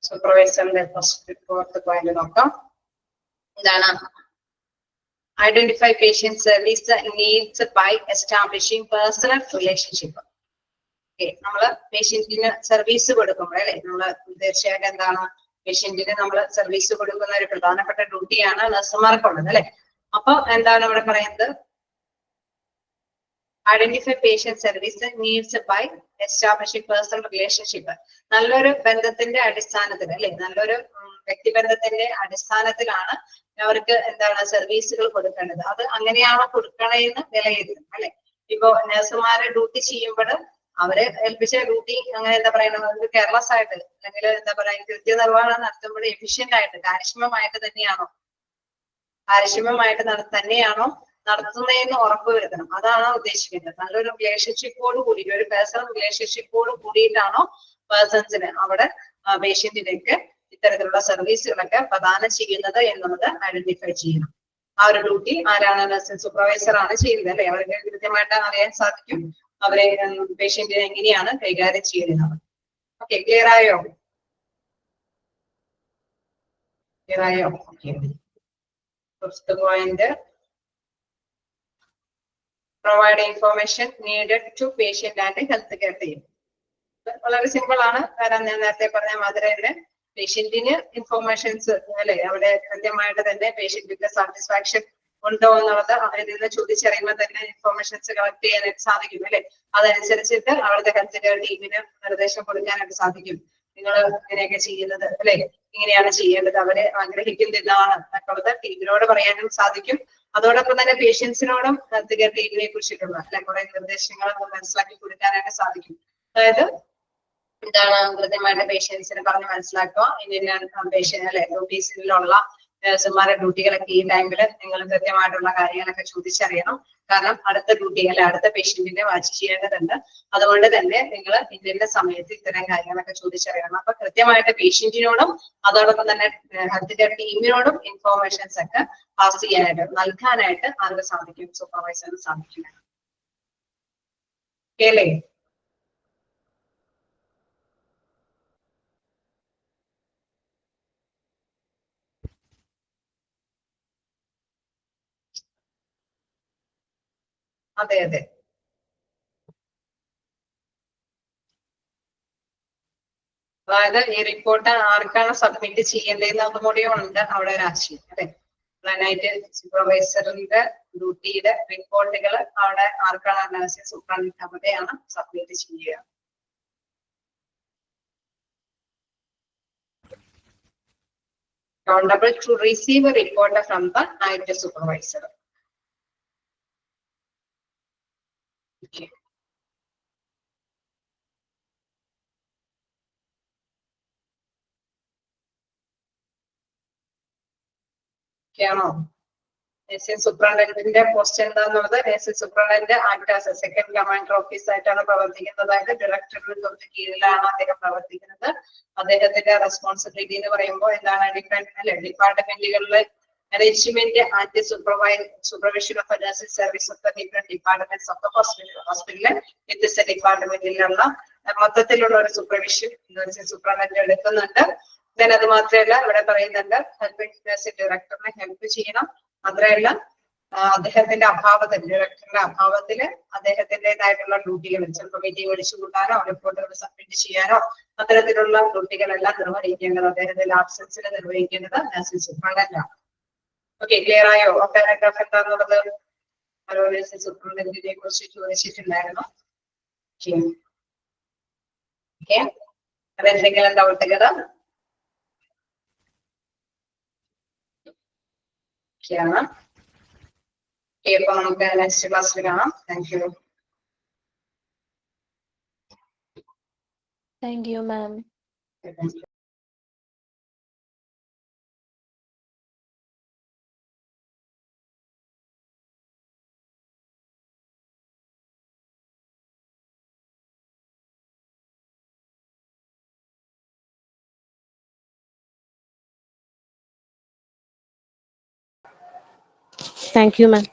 സൂപ്പർവൈസറിന്റെ ഫസ്റ്റ് പോയിന്റ് നോക്കാം. എന്താണ്? Identify patient service needs by establishing personal relationship. Okay, നമ്മള് പേഷ്യന്റിന് സർവീസ് കൊടുക്കുമ്പോൾ അല്ലെ, നമ്മള് തീർച്ചയായിട്ടും എന്താണ് പേഷ്യന്റിന് നമ്മൾ സർവീസ് കൊടുക്കുന്ന ഒരു പ്രധാനപ്പെട്ട ഡ്യൂട്ടിയാണ് നഴ്സുമാർക്കുള്ളത് അല്ലെ. അപ്പൊ എന്താണ് ഇവിടെ പറയുന്നത്? Identify patient service needs by establishing personal relationship. നല്ലൊരു ബന്ധത്തിന്റെ അടിസ്ഥാനത്തിൽ അല്ലെ, നല്ലൊരു വ്യക്തിബന്ധത്തിന്റെ അടിസ്ഥാനത്തിലാണ് അവർക്ക് എന്താണ് സർവീസുകൾ കൊടുക്കേണ്ടത്. അത് അങ്ങനെയാണോ കൊടുക്കണേന്ന് വിലയിരുത്തും അല്ലെ. ഇപ്പൊ നഴ്സുമാരെ ഡ്യൂട്ടി ചെയ്യുമ്പോൾ അവരെ ഏൽപ്പിച്ച ഡ്യൂട്ടി അങ്ങനെ എന്താ പറയുക കെയർലെസ് ആയിട്ട് അല്ലെങ്കിൽ എന്താ പറയുക കൃത്യനിർവഹണം നടത്തുമ്പോൾ എഫിഷ്യന്റ് ആയിട്ട് കാര്യക്ഷമമായിട്ട് തന്നെയാണോ നടത്തുന്നതെന്ന് ഉറപ്പുവരുത്തണം. അതാണ് ഉദ്ദേശിക്കുന്നത്. നല്ലൊരു റിലേഷൻഷിപ്പോട് കൂടി, ഒരു പേഴ്സണൽ റിലേഷൻഷിപ്പോട് കൂടിയിട്ടാണോ പേഴ്സൺസിന് അവിടെ പേഷ്യന്റിലേക്ക് ഇത്തരത്തിലുള്ള സർവീസുകളൊക്കെ പ്രദാനം ചെയ്യുന്നത് എന്നുള്ളത് ഐഡന്റിഫൈ ചെയ്യണം. ആ ഒരു ഡ്യൂട്ടി ആരാണ്? നഴ്സിംഗ് സൂപ്പർവൈസർ ആണ് ചെയ്യുന്നത് അല്ലെ. അവർക്ക് കൃത്യമായിട്ട് അറിയാൻ സാധിക്കും അവരെ പേഷ്യന്റിനെ എങ്ങനെയാണ് കൈകാര്യം ചെയ്യുന്നത്. ഓക്കെ, ക്ലിയർ ആയോ? Okay, first point provide information needed to patient and health care team. വളരെ സിമ്പിൾ ആണ്. കാരണം ഞാൻ നേരത്തെ പറഞ്ഞ മാതിരി തന്നെ പേഷ്യന്റിന് ഇൻഫോർമേഷൻസ് അല്ലെ, അവിടെ കൃത്യമായിട്ട് തന്നെ പേഷ്യന്റിന്റെ സാറ്റിസ്ഫാക്ഷൻ ഉണ്ടോ എന്നുള്ളത് അവരിൽ നിന്ന് ചോദിച്ചറിയുമ്പോൾ തന്നെ ഇൻഫോർമേഷൻസ് കളക്ട് ചെയ്യാനായിട്ട് സാധിക്കും അല്ലെ. അതനുസരിച്ചിട്ട് അവിടുത്തെ ഹെൽത്ത് കെയർ ടീമിന് നിർദ്ദേശം കൊടുക്കാനായിട്ട് സാധിക്കും. നിങ്ങൾ ഇങ്ങനെയൊക്കെ ചെയ്യുന്നത് അല്ലെ, ഇങ്ങനെയാണ് ചെയ്യേണ്ടത്, അവര് ആഗ്രഹിക്കുന്നതാണ് എന്നുള്ളത് ടീമിനോട് പറയാനും സാധിക്കും. അതോടൊപ്പം തന്നെ പേഷ്യൻസിനോടും ഹെൽത്ത് കെയർ ടീമിനെ കുറിച്ചിട്ടുള്ള അല്ലെ കുറെ നിർദ്ദേശങ്ങൾ മനസ്സിലാക്കി കൊടുക്കാനായിട്ട് സാധിക്കും. അതായത് എന്താണ് കൃത്യമായിട്ട് പേഷ്യൻസിനെ പറഞ്ഞ് മനസ്സിലാക്കുക. ഇങ്ങനെയാണ് പേഷ്യന്റ് അല്ലെ ഡ്യൂട്ടീസിലുള്ള നഴ്സുമാരുടെ ഡ്യൂട്ടികളൊക്കെ ഈ ടൈമിൽ നിങ്ങൾ കൃത്യമായിട്ടുള്ള കാര്യങ്ങളൊക്കെ ചോദിച്ചറിയണം. കാരണം അടുത്ത ഡ്യൂട്ടി അല്ലെ അടുത്ത പേഷ്യന്റിനെ വാച്ച് ചെയ്യേണ്ടതുണ്ട്. അതുകൊണ്ട് തന്നെ നിങ്ങൾ ഇതിന്റെ സമയത്ത് ഇത്തരം കാര്യങ്ങളൊക്കെ ചോദിച്ചറിയണം. അപ്പൊ കൃത്യമായിട്ട് പേഷ്യന്റിനോടും അതോടൊപ്പം തന്നെ ഹെൽത്ത് കെയർ ടീമിനോടും ഇൻഫോർമേഷൻസ് ഒക്കെ പാസ് ചെയ്യാനായിട്ട് നൽകാനായിട്ട് ആർക്ക് സാധിക്കും? സൂപ്പർവൈസറിന് സാധിക്കും. അല്ലേ? അതെ അതെ, അതായത് ഈ റിപ്പോർട്ട് ആർക്കാണ് സബ്മിറ്റ് ചെയ്യേണ്ടതെന്ന് അതും കൂടി ഉണ്ട് അവിടെ ഒരു ആശയം അല്ലെ. പ്ലാനായിട്ട് സൂപ്പർവൈസറിന്റെ ഡ്യൂട്ടിയുടെ റിപ്പോർട്ടുകൾ അവിടെ ആർക്കാണ്? നഴ്സിംഗ് സൂപ്രണ്ടന്റ് അവിടെയാണ് സബ്മിറ്റ് ചെയ്യുക. Accountable to receive a report from the night supervisor. Okay. ആണോ? നഴ്സിംഗ് സൂപ്രണ്ടന്റിന്റെ പോസ്റ്റ് എന്താന്നുള്ളത് nursing superintendent act as a second commander office ആയിട്ടാണ് പ്രവർത്തിക്കുന്നത്. അതായത് ഡയറക്ടറുടെ തൊട്ട് കീഴിലാണ് അദ്ദേഹം പ്രവർത്തിക്കുന്നത്. അദ്ദേഹത്തിന്റെ റെസ്പോൺസിബിലിറ്റി എന്ന് പറയുമ്പോൾ എന്താണ് ഡിപ്പാർട്ട്മെന്റുകളിലെ management and supervision of nursing service of the different departments of the ഹോസ്പിറ്റലിലെ വ്യത്യസ്ത ഡിപ്പാർട്ട്മെന്റിലുള്ള മൊത്തത്തിലുള്ള ഒരു സൂപ്പർവിഷൻ നഴ്സിംഗ് സൂപ്രണ്ടന്റ് എടുക്കുന്നുണ്ട്. ദെൻ അത് മാത്രമല്ല ഇവിടെ പറയുന്നുണ്ട് ഹെൽപ്പിംഗ് നഴ്സിംഗ് ഡയറക്ടറിനെ ഹെൽപ്പ് ചെയ്യണം. മാത്രമല്ല അദ്ദേഹത്തിന്റെ അഭാവത്തിൽ ഡയറക്ടറുടെ അഭാവത്തില് അദ്ദേഹത്തിൻ്റെതായിട്ടുള്ള ഡ്യൂട്ടികൾ ചിലപ്പോൾ മീറ്റിംഗ് വിളിച്ചു കൂട്ടാനോ റിപ്പോർട്ടുകൾ സബ്മിറ്റ് ചെയ്യാനോ അത്തരത്തിലുള്ള ഡ്യൂട്ടികളെല്ലാം നിർവഹിക്കേണ്ടത് അദ്ദേഹത്തിന്റെ ആബ്സെൻസിൽ നിർവഹിക്കേണ്ടത് നഴ്സിംഗ് സൂപ്രണ്ടന്റാണ്. ഓക്കെ, ക്ലിയർ ആയോ? പാരാഗ്രാഫ് എന്താന്നുള്ളത് നഴ്സിംഗ് സൂപ്രണ്ടന്റിനെ കുറിച്ച് ചോദിച്ചിട്ടുണ്ടായിരുന്നു. ഓക്കെ, അതെന്തെങ്കിലും ഡൗട്ടുകൾ? ാണ്. അപ്പൊ നമുക്ക് നെക്സ്റ്റ് ക്ലാസ്സിൽ കാണാം. Thank you. Thank you, ma'am. Thank you, ma'am.